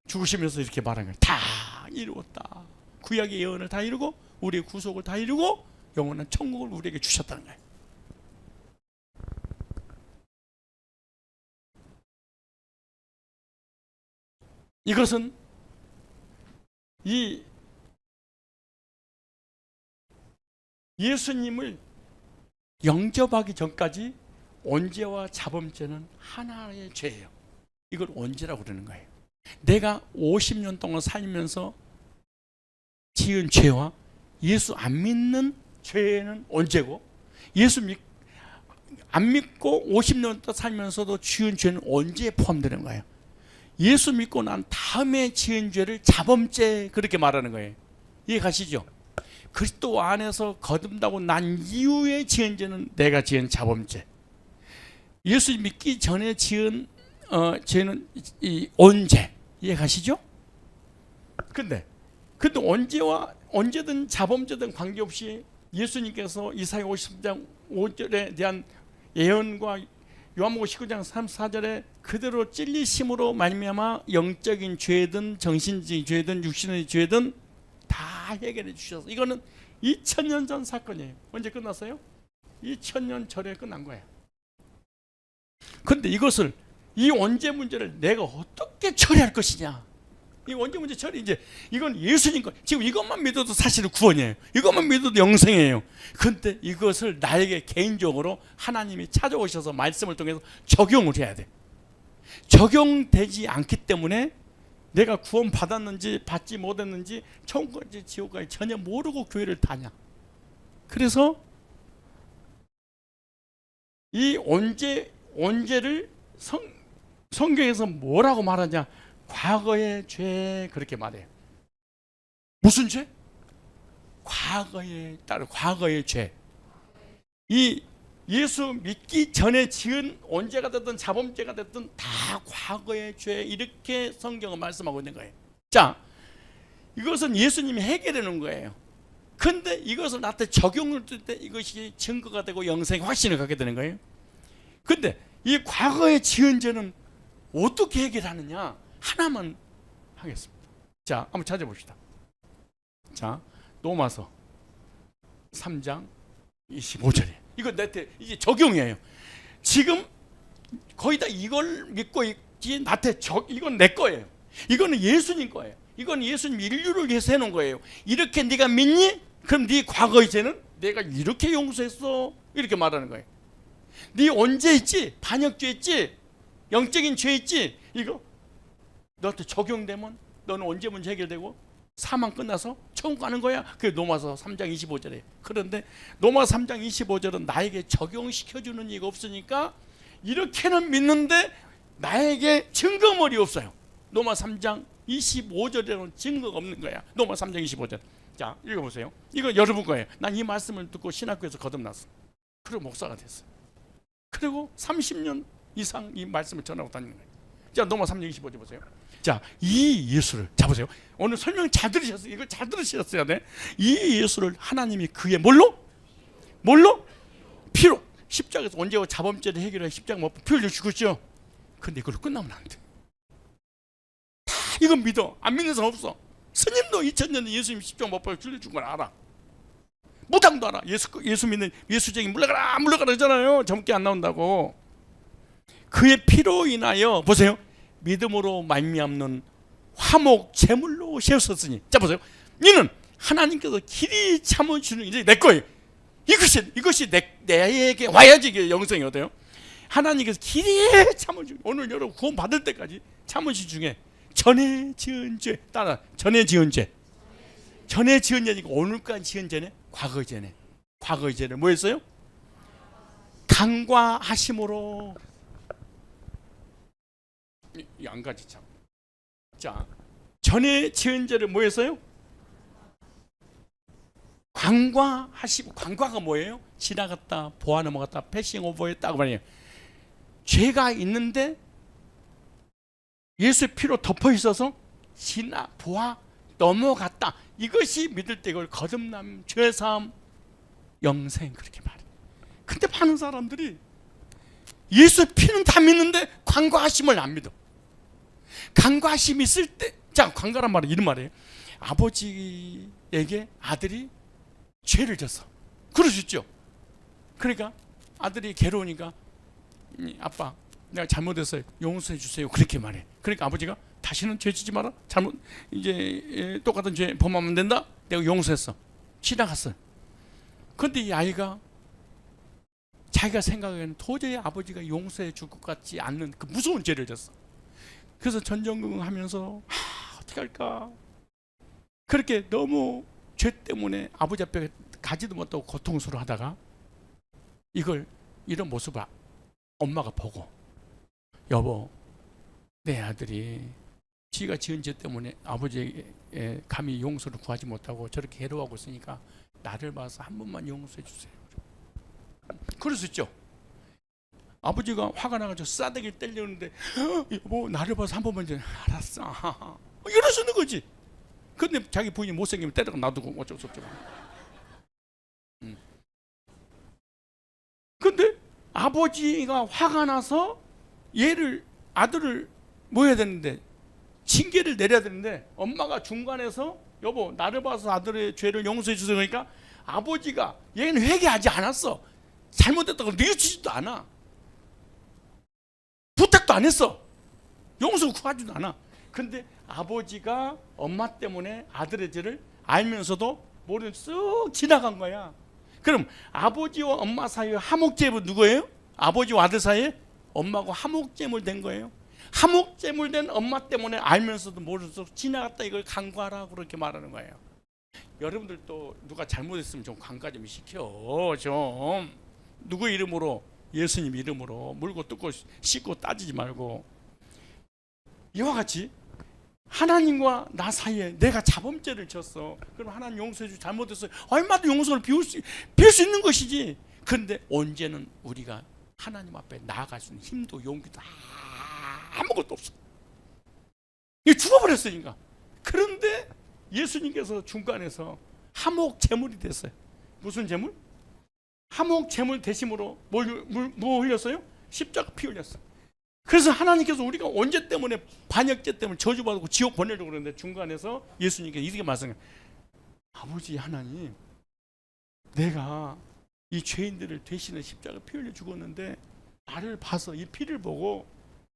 죽으시면서 이렇게 말한 거예요. 다 이루었다. 구약의 예언을 다 이루고 우리의 구속을 다 이루고 영원한 천국을 우리에게 주셨다는 거예요. 이것은 이 예수님을 영접하기 전까지 언제와 자범죄는 하나의 죄예요. 이걸 언제라고 그러는 거예요. 내가 50년 동안 살면서 지은 죄와 예수 안 믿는 죄는 언제고, 예수 안 믿고 50년 동안 살면서도 지은 죄는 언제에 포함되는 거예요. 예수 믿고 난 다음에 지은 죄를 자범죄 그렇게 말하는 거예요. 이해 가시죠? 그리스도 안에서 거듭나고 난 이후에 지은 죄는 내가 지은 자범죄. 예수 믿기 전에 지은 죄는 이 언제. 이해 가시죠? 근데 언제와 언제든 자범죄든 관계없이 예수님께서 이사야 50장 5절에 대한 예언과 요한복음 19장 34절에 그대로 찔리심으로 말미암아 영적인 죄든 정신적인 죄든 육신의 죄든 다 해결해 주셔서, 이거는 2000년 전 사건이에요. 언제 끝났어요? 2000년 전에 끝난 거예요. 그런데 이것을, 이 원죄 문제를 내가 어떻게 처리할 것이냐, 이 원죄 문제 처리, 이제 이건 예수님 거, 지금 이것만 믿어도 사실은 구원이에요. 이것만 믿어도 영생이에요. 그런데 이것을 나에게 개인적으로 하나님이 찾아오셔서 말씀을 통해서 적용을 해야 돼. 적용되지 않기 때문에 내가 구원 받았는지 받지 못했는지 천국까지 지옥까지 전혀 모르고 교회를 다녀. 그래서 이 언제를 성경에서 뭐라고 말하냐, 과거의 죄 그렇게 말해요. 무슨 죄? 과거의 죄. 이 예수 믿기 전에 지은 언제가 됐든 자범죄가 됐든 다 과거의 죄, 이렇게 성경은 말씀하고 있는 거예요. 자, 이것은 예수님이 해결하는 거예요. 근데 이것을 나한테 적용을 할 때 이것이 증거가 되고 영생의 확신을 갖게 되는 거예요. 근데 이 과거의 지은 죄는 어떻게 해결하느냐, 하나만 하겠습니다. 자, 한번 찾아봅시다. 자, 로마서 3장 25절에 이거 내한테 이게 적용이에요. 지금 거의 다 이걸 믿고 있지, 나한테 이건 내 거예요. 이거는 예수님 거예요. 이건 예수님 인류를 위해서 해놓은 거예요. 이렇게 네가 믿니? 그럼 네 과거의 죄는 내가 이렇게 용서했어, 이렇게 말하는 거예요. 네 언제 있지? 반역죄 있지? 영적인 죄 있지? 이거 너한테 적용되면 너는 언제 문제 해결되고 사망 끝나서 천국 가는 거야. 그게 로마서 3장 25절에. 그런데 로마서 3장 25절은 나에게 적용시켜주는 이가 없으니까 이렇게는 믿는데 나에게 증거물이 없어요. 로마서 3장 25절에는 증거가 없는 거야. 로마서 3장 25절. 자, 읽어보세요. 이거 여러분 거예요. 난 이 말씀을 듣고 신학교에서 거듭났어. 그리고 목사가 됐어. 그리고 30년 이상 이 말씀을 전하고 다니는 거예요. 자, 로마서 3장 25절 보세요. 자, 이 예수를, 자 보세요. 오늘 설명 잘 들으셨어요. 이걸 잘 들으셨어야 돼. 이 예수를 하나님이 그의 뭘로? 피로. 십자가에서 언제와 자범죄를 해결해 십자가 못 피를 죽었죠. 근데 이걸로 끝나면 안 돼. 다 이건 믿어. 안 믿는 사람 없어. 스님도 2000년에 예수님 십자가 못 박혀 죽는 걸 알아. 무당도 알아. 예수 믿는 예수쟁이 물러가라 그러잖아요. 젊게 안 나온다고. 그의 피로 인하여 보세요. 믿음으로 말미암는 화목 제물로 세우셨으니. 자 보세요. 이는 하나님께서 길이 참으시는 이제 내 거예요. 이것이 내에게 와야지 이게 영생이 어때요? 하나님께서 길이 참으시는, 오늘 여러분 구원 받을 때까지 참으신 중에 전에 지은 죄, 따라 전에 지은 죄. 전에 지은 죄니까 오늘까지 지은 죄네. 과거의 죄네. 과거의 죄를 뭐 했어요? 간과하심으로. 한 가지 참. 자, 전에 지은 죄를 뭐 했어요? 관과가 뭐예요? 지나갔다, 보아 넘어갔다, 패싱 오버했다 그 말이에요. 죄가 있는데 예수의 피로 덮어 있어서 지나 보아 넘어갔다. 이것이 믿을 때 이걸 거듭남, 죄사함, 영생 그렇게 말해. 근데 많은 사람들이 예수의 피는 다 믿는데 관과하심을 안 믿어. 관과하심이 있을 때, 자, 관과란 말은 이런 말이에요. 아버지에게 아들이 죄를 졌어. 그럴 수 있죠. 그러니까 아들이 괴로우니까 아빠 내가 잘못했어요. 용서해 주세요. 그렇게 말해. 그러니까 아버지가 다시는 죄 지지 마라. 잘못 이제 똑같은 죄 범하면 된다. 내가 용서했어. 지나갔어요. 그런데 이 아이가 자기가 생각하기에는 도저히 아버지가 용서해 줄 것 같지 않는 그 무서운 죄를 졌어. 그래서 전전긍긍하면서 어떻게 할까? 그렇게 너무 죄 때문에 아버지 앞에 가지도 못하고 고통스러워하다가 이런 모습을 엄마가 보고, 여보, 내 아들이 지가 지은 죄 때문에 아버지에게 감히 용서를 구하지 못하고 저렇게 괴로워하고 있으니까 나를 봐서 한 번만 용서해 주세요. 그럴 수 있죠. 아버지가 화가 나가지고 싸대기를 때리려는데 여보 나를 봐서 한 번만 좀 알았어. 이럴 수 있는 거지. 근데 자기 부인이 못생기면 때려가 놔두고 어쩔 수 없죠. 근데 아버지가 화가 나서 아들을 뭐 해야 되는데 징계를 내려야 되는데 엄마가 중간에서 여보 나를 봐서 아들의 죄를 용서해 주세요. 그러니까 아버지가 얘는 회개하지 않았어. 잘못했다고 뉘우치지도 않아. 부탁도 안 했어. 용서 구하지도 않아. 근데 아버지가 엄마 때문에 아들의 죄를 알면서도 모르는 쓱 지나간 거야. 그럼 아버지와 엄마 사이에 화목제물 누구예요? 아버지와 아들 사이에 엄마가 화목제물 된 거예요. 화목제물 된 엄마 때문에 알면서도 모르면서 지나갔다. 이걸 간과하라 그렇게 말하는 거예요. 여러분들도 누가 잘못했으면 좀 간과 좀 시켜. 좀 누구 이름으로? 예수님 이름으로 물고 뜯고 씻고 따지지 말고. 이와 같이 하나님과 나 사이에 내가 자범죄를 졌어. 그럼 하나님 용서해 주. 잘못했어요. 얼마든 용서를 비울 수 있는 것이지. 그런데 언제는 우리가 하나님 앞에 나아갈 수 있는 힘도 용기도 아무것도 없어. 이게 죽어버렸으니까. 그런데 예수님께서 중간에서 화목 제물이 됐어요. 무슨 제물? 화목 제물 대심으로 뭐 흘렸어요? 십자가 피 흘렸어요. 그래서 하나님께서 우리가 언제 때문에 반역죄 때문에 저주받고 지옥 보내려고 그러는데 중간에서 예수님께 이렇게 말씀해요. 아버지 하나님, 내가 이 죄인들을 대신해 십자가 피 흘려 죽었는데 나를 봐서 이 피를 보고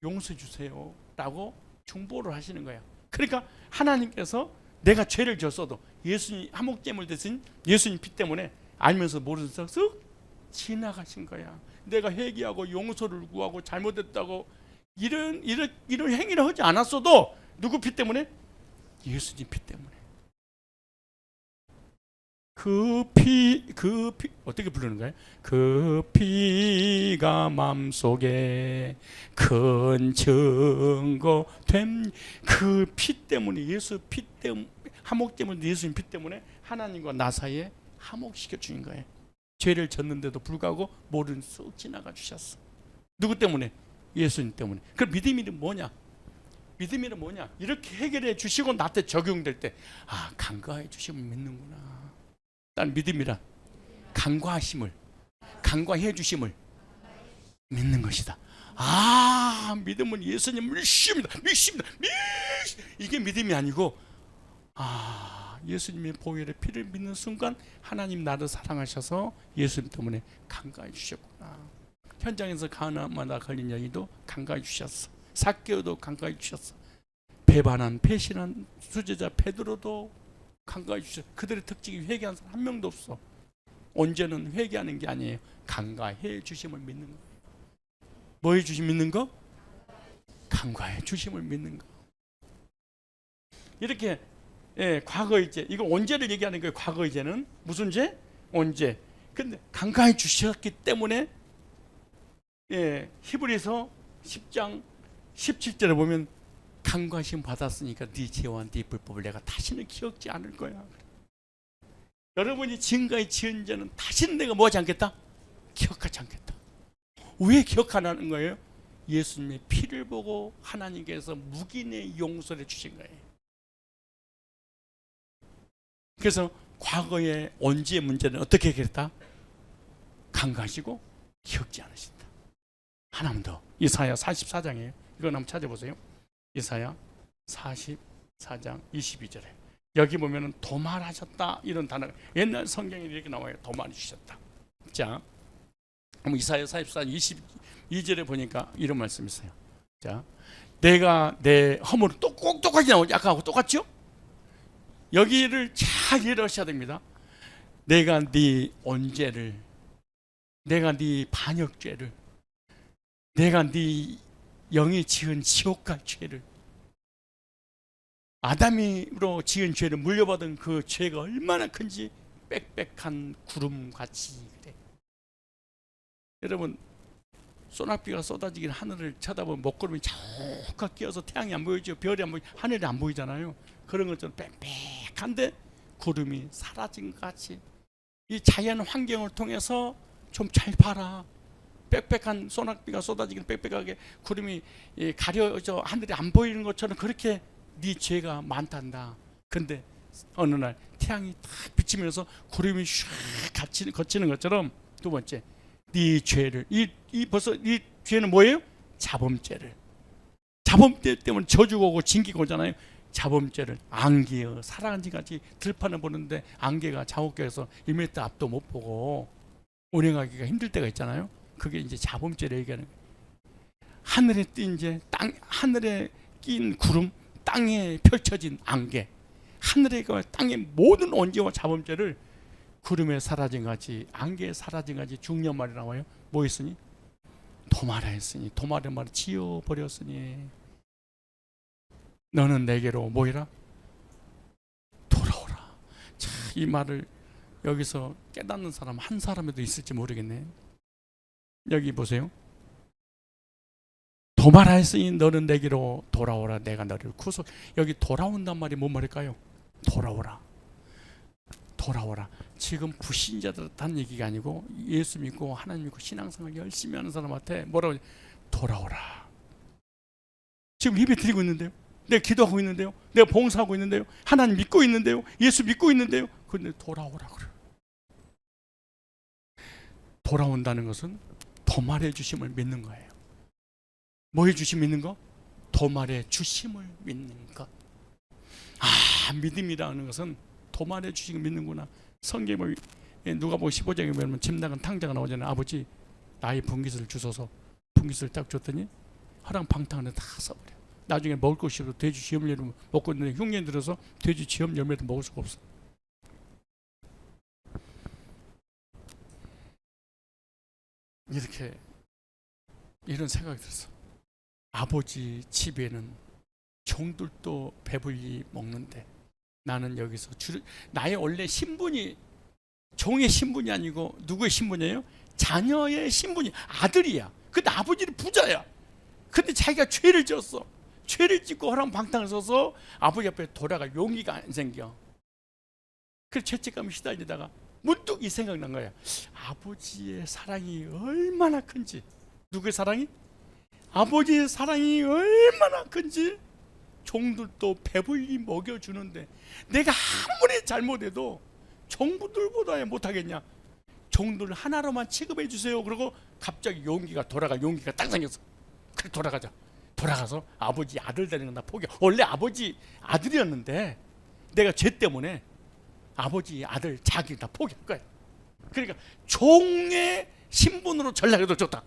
용서해 주세요 라고 중보를 하시는 거예요. 그러니까 하나님께서 내가 죄를 졌어도 예수님 화목제물 대신 예수님 피 때문에 알면서 모르면서 쓱 지나가신 거야. 내가 회개하고 용서를 구하고 잘못했다고 이런 행위를 하지 않았어도 누구 피 때문에? 예수님 피 때문에. 그 피 어떻게 부르는 거예요? 그 피가 마음속에 큰 증거 됨. 그 피 때문에, 예수 피 때문에, 화목 때문에, 예수님 피 때문에 하나님과 나 사이에 화목시켜 주신 거예요. 죄를 졌는데도 불구하고 모른 쑥 지나가 주셨어. 누구 때문에? 예수님 때문에. 그 믿음이는 뭐냐? 믿음이는 뭐냐? 이렇게 해결해 주시고 나한테 적용될 때 간과해 주시면 믿는구나. 난 믿음이란 간과하심을, 간과해 주심을 믿는 것이다. 믿음은 예수님을 믿습니다. 이게 믿음이 아니고 예수님의 보혈의 피를 믿는 순간 하나님 나를 사랑하셔서 예수님 때문에 간과해 주셨구나. 현장에서 가나마나 걸린 여인도 간과해 주셨어. 삭개오도 간과해 주셨어. 배반한 배신한 수제자 베드로도 간과해 주셨어. 그들의 특징이 회개한 사람 한 명도 없어. 언제는 회개하는 게 아니에요. 간과해 주심을 믿는 거예요. 뭐 해 주심 믿는 거? 간과해 주심을 믿는 거. 이렇게 과거의 죄, 이거 언제를 얘기하는 거예요. 과거의 죄는 무슨 죄? 언제. 근데 간과해 주셨기 때문에 히브리서 10장 17절에 보면 간과심 받았으니까 네 죄와 네 불법을 내가 다시는 기억지 않을 거야. 여러분이 지금까지 지은 죄는 다시는 내가 뭐하지 않겠다? 기억하지 않겠다. 왜 기억 안 하는 거예요? 예수님의 피를 보고 하나님께서 묵인의 용서를 주신 거예요. 그래서 과거의 언지의 문제는 어떻게 해결했다? 간과하시고 기억지 않으신다. 하나만 더. 이사야 44장이에요. 이거 한번 찾아보세요. 이사야 44장 22절에 여기 보면은 도말하셨다 이런 단어가 옛날 성경에 이렇게 나와요. 도말해 주셨다. 자, 이사야 44장 22절에 보니까 이런 말씀이 있어요. 자, 내가 내 허물을 꼭 똑같이 나오죠. 아까하고 똑같죠? 여기를 잘 이해하셔야 됩니다. 내가 네 언죄를, 내가 네 반역죄를, 내가 네 영이 지은 지옥 갈 죄를, 아담이로 지은 죄를 물려받은 그 죄가 얼마나 큰지 빽빽한 구름같이 그래. 여러분, 소낙비가 쏟아지긴 하늘을 쳐다보면 먹구름이 자욱하게 끼어서 태양이 안 보이죠. 별이 안 보이죠. 하늘이 안 보이잖아요. 그런 것처럼 빽빽한데 구름이 사라진 것 같이 이 자연 환경을 통해서 좀 잘 봐라. 빽빽한 소낙비가 쏟아지긴 빽빽하게 구름이 가려져 하늘이 안 보이는 것처럼 그렇게 네 죄가 많단다. 근데 어느 날 태양이 딱 비치면서 구름이 슉 거치는 것처럼 두 번째 네 죄를 벌써 이 죄는 뭐예요? 자범죄를. 자범죄 때문에 저주가 오고 징계가 오잖아요. 자범죄를 안개여 사랑한지 같이 들판을 보는데 안개가 자욱해서 1m 앞도 못 보고 운행하기가 힘들 때가 있잖아요. 그게 이제 자범죄를 얘기하는 거예요. 하늘에 띈 이제 하늘에 낀 구름, 땅에 펼쳐진 안개, 하늘과 땅의 모든 언제와 자범죄를 구름에 사라진 같이 안개에 사라진 같이 중요한 말이 나와요. 뭐 했으니? 도말하였으니, 도말의 말을 지워버렸으니 너는 내게로 뭐해라? 돌아오라. 자, 이 말을 여기서 깨닫는 사람 한 사람에도 있을지 모르겠네. 여기 보세요. 도말하였으니 너는 내게로 돌아오라. 내가 너를 구속. 여기 돌아온단 말이 뭔 말일까요? 돌아오라. 돌아오라. 지금 불신자들한테 얘기가 아니고 예수 믿고 하나님 믿고 신앙생활 열심히 하는 사람한테 뭐라고 돌아오라. 지금 예배 드리고 있는데요. 내가 기도하고 있는데요. 내가 봉사하고 있는데요. 하나님 믿고 있는데요. 예수 믿고 있는데요. 그런데 돌아오라 그래요. 돌아온다는 것은 도말해 주심을 믿는 거예요. 뭐 해 주심 믿는 거? 도말해 주심을 믿는 것. 아, 믿음이라는 것은 도말해 주심을 믿는구나. 성경에 누가복음 15장에 보면 집 나간 탕자가 나오잖아요. 아버지 나의 분깃을 주소서. 분깃을 딱 줬더니 허랑방탕 다 써버려. 나중에 먹을 것이 없어. 돼지 쥐염 열매 먹고 있는데 흉년 들어서 돼지 쥐염 열매도 먹을 수가 없어. 이렇게 이런 생각이 들었어. 아버지 집에는 종들도 배불리 먹는데 나는 여기서 나의 원래 신분이 종의 신분이 아니고 누구의 신분이에요? 자녀의 신분이 아들이야. 근데 아버지는 부자야. 근데 자기가 죄를 지었어. 죄를 짓고 허랑방탕을 써서 아버지 앞에 돌아갈 용기가 안 생겨. 그래서 죄책감에 시달리다가 문득 이 생각이 난 거야. 아버지의 사랑이 얼마나 큰지. 누구의 사랑이? 아버지의 사랑이 얼마나 큰지 종들도 배불리 먹여주는데 내가 아무리 잘못해도 종들보다 못하겠냐. 종들 하나로만 취급해 주세요. 그러고 갑자기 용기가 돌아갈 용기가 딱 생겼어. 그래 돌아가자. 돌아가서 아버지 아들 되는 건 나 포기해. 원래 아버지 아들이었는데 내가 죄 때문에 아버지 아들 자기 다 포기할 거야. 그러니까 종의 신분으로 전락해도 좋다.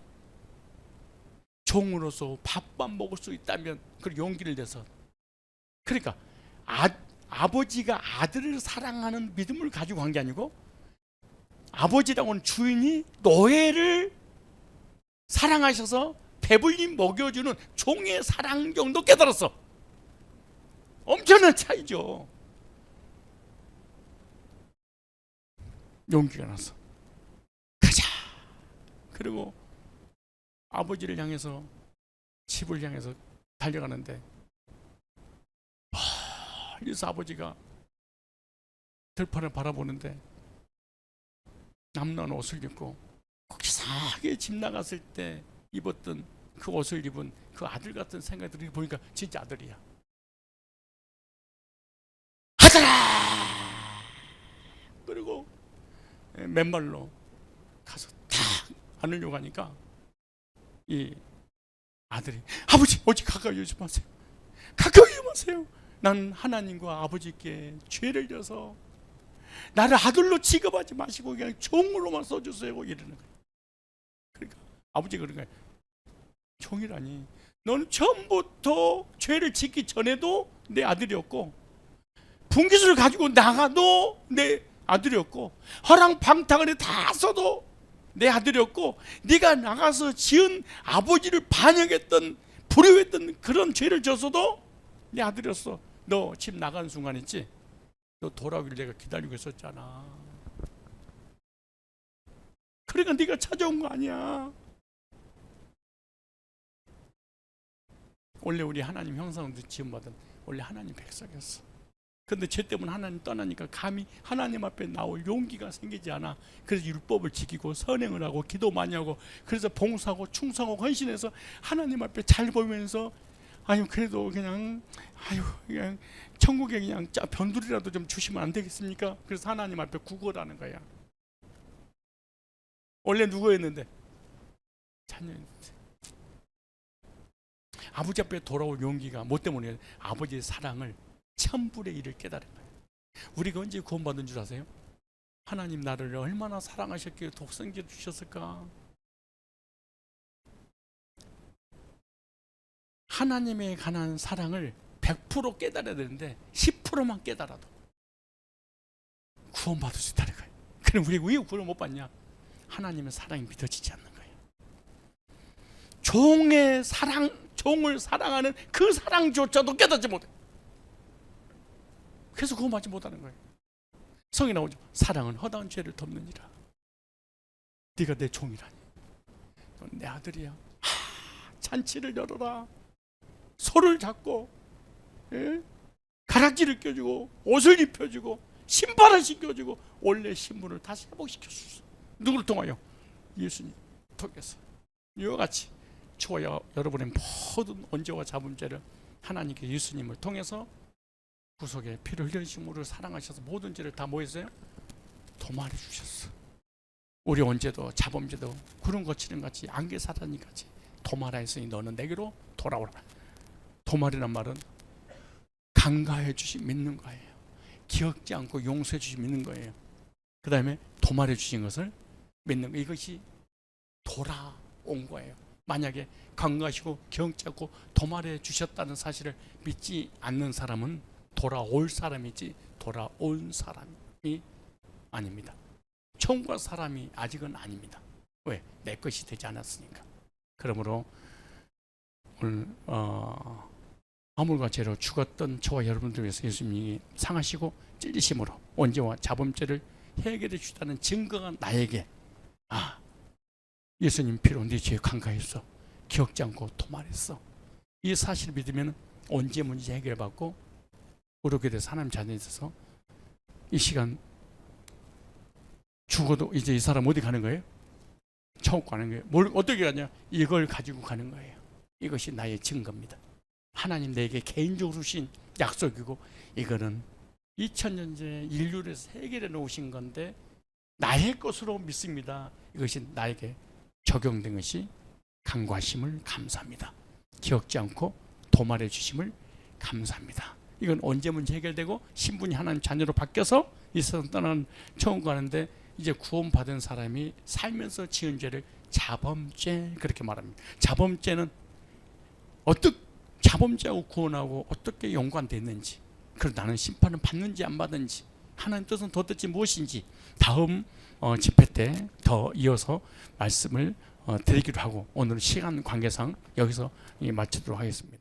종으로서 밥만 먹을 수 있다면 그 용기를 내서 그러니까 아버지가 아들을 사랑하는 믿음을 가지고 한 게 아니고 아버지라고는 주인이 노예를 사랑하셔서 배불리 먹여주는 종의 사랑 정도 깨달았어. 엄청난 차이죠. 용기가 났어. 가자. 그리고 아버지를 향해서 집을 향해서 달려가는데 그래서 아버지가 들판을 바라보는데 남는 옷을 입고 이상하게 집 나갔을 때 입었던 그 옷을 입은 그 아들 같은 생각이 들으니 보니까 진짜 아들이야. 아들아! 그리고 맨발로 가서 탁 안으려고 하니까 이 아들이 아버지 오직 가까이 오지 마세요. 가까이 오지 마세요. 난 하나님과 아버지께 죄를 져서 나를 아들로 취급하지 마시고 그냥 종으로만 써주세요 이러는 거예요. 그러니까 아버지가 그런 거예요. 종이라니, 너는 처음부터 죄를 짓기 전에도 내 아들이었고 분깃을 가지고 나가도 내 아들이었고 허랑방탕을 다 써도 내 아들이었고 네가 나가서 지은 아버지를 반역했던 불효했던 그런 죄를 져서도 내 아들이었어. 너 집 나가는 순간 있지? 너 돌아오길 내가 기다리고 있었잖아. 그러니까 네가 찾아온 거 아니야. 원래 우리 하나님 형상으로 지음받은 원래 하나님 백성이었어. 근데 죄 때문에 하나님 떠나니까 감히 하나님 앞에 나올 용기가 생기지 않아. 그래서 율법을 지키고 선행을 하고 기도 많이 하고 그래서 봉사하고 충성하고 헌신해서 하나님 앞에 잘 보면서 아유 그래도 그냥 천국에 그냥 변두리라도 좀 주시면 안 되겠습니까? 그래서 하나님 앞에 구걸하는 거야. 원래 누구였는데? 자녀였는데. 아버지 앞에 돌아올 용기가 뭐 때문에? 아버지의 사랑을 천불의 일을 깨달은 거예요. 우리가 언제 구원받은 줄 아세요? 하나님 나를 얼마나 사랑하셨기에 독생자를 주셨을까? 하나님에 관한 사랑을 100% 깨달아야 되는데 10%만 깨달아도 구원받을 수 있다는 거예요. 그럼 우리가 왜 구원 못 받냐? 하나님의 사랑이 믿어지지 않는 거예요. 종의 사랑, 종을 사랑하는 그 사랑조차도 깨닫지 못해. 그래서 구원받지 못하는 거예요. 성에 나오죠. 사랑은 허다한 죄를 덮느니라. 네가 내 종이라니. 넌 내 아들이야. 잔치를 열어라. 소를 잡고 가락지를 껴주고 옷을 입혀주고 신발을 신겨주고 원래 신분을 다시 회복시켰어. 누구를 통하여? 예수님 통해서. 이와 같이 저와 여러분의 모든 언제와 잡음죄를 하나님께 예수님을 통해서 구속에 피를 흘리심으로 사랑하셔서 모든 죄를 다 뭐했어요? 도말해 주셨어. 우리 언제도 자범죄도 구름 거치는 같이 안개 사단이 같이 도말하였으니 너는 내게로 돌아오라. 도말이란 말은 간과해 주시 믿는 거예요. 기억지 않고 용서해 주시 믿는 거예요. 그 다음에 도말해 주신 것을 믿는 거. 이것이 돌아온 거예요. 만약에 간과하시고 기억지 않고 도말해 주셨다는 사실을 믿지 않는 사람은 돌아올 사람이지 돌아온 사람이 아닙니다. 천국과 사람이 아직은 아닙니다. 왜? 내 것이 되지 않았으니까. 그러므로 오늘 아물과 죄로 죽었던 저와 여러분들 위해서 예수님이 상하시고 찔리심으로 원죄와 자범죄를 해결해 주다는 증거가 나에게 예수님 피로 네 죄에 간과했어. 기억지 않고 도말했어. 이 사실을 믿으면 언제 문제 해결받고 의롭게 돼서 하나님 자녀에 있어서 이 시간 죽어도 이제 이 사람 어디 가는 거예요? 천국 가는 거예요. 뭘 어떻게 가냐? 이걸 가지고 가는 거예요. 이것이 나의 증거입니다. 하나님 내게 개인적으로 주신 약속이고 이거는 2000년째 인류를 해결해 놓으신 건데 나의 것으로 믿습니다. 이것이 나에게 적용된 것이 간과심을 감사합니다. 기억지 않고 도말해 주심을 감사합니다. 이건 언제 문제 해결되고 신분이 하나님 자녀로 바뀌어서 이 세상 떠나는 천국 가는데 이제 구원받은 사람이 살면서 지은 죄를 자범죄 그렇게 말합니다. 자범죄는 어떻게 자범죄하고 구원하고 어떻게 연관됐는지, 그리고 나는 심판을 받는지 안 받는지, 하나님 뜻은 도대체 무엇인지 다음 집회 때 더 이어서 말씀을 드리기로 하고 오늘 시간 관계상 여기서 마치도록 하겠습니다.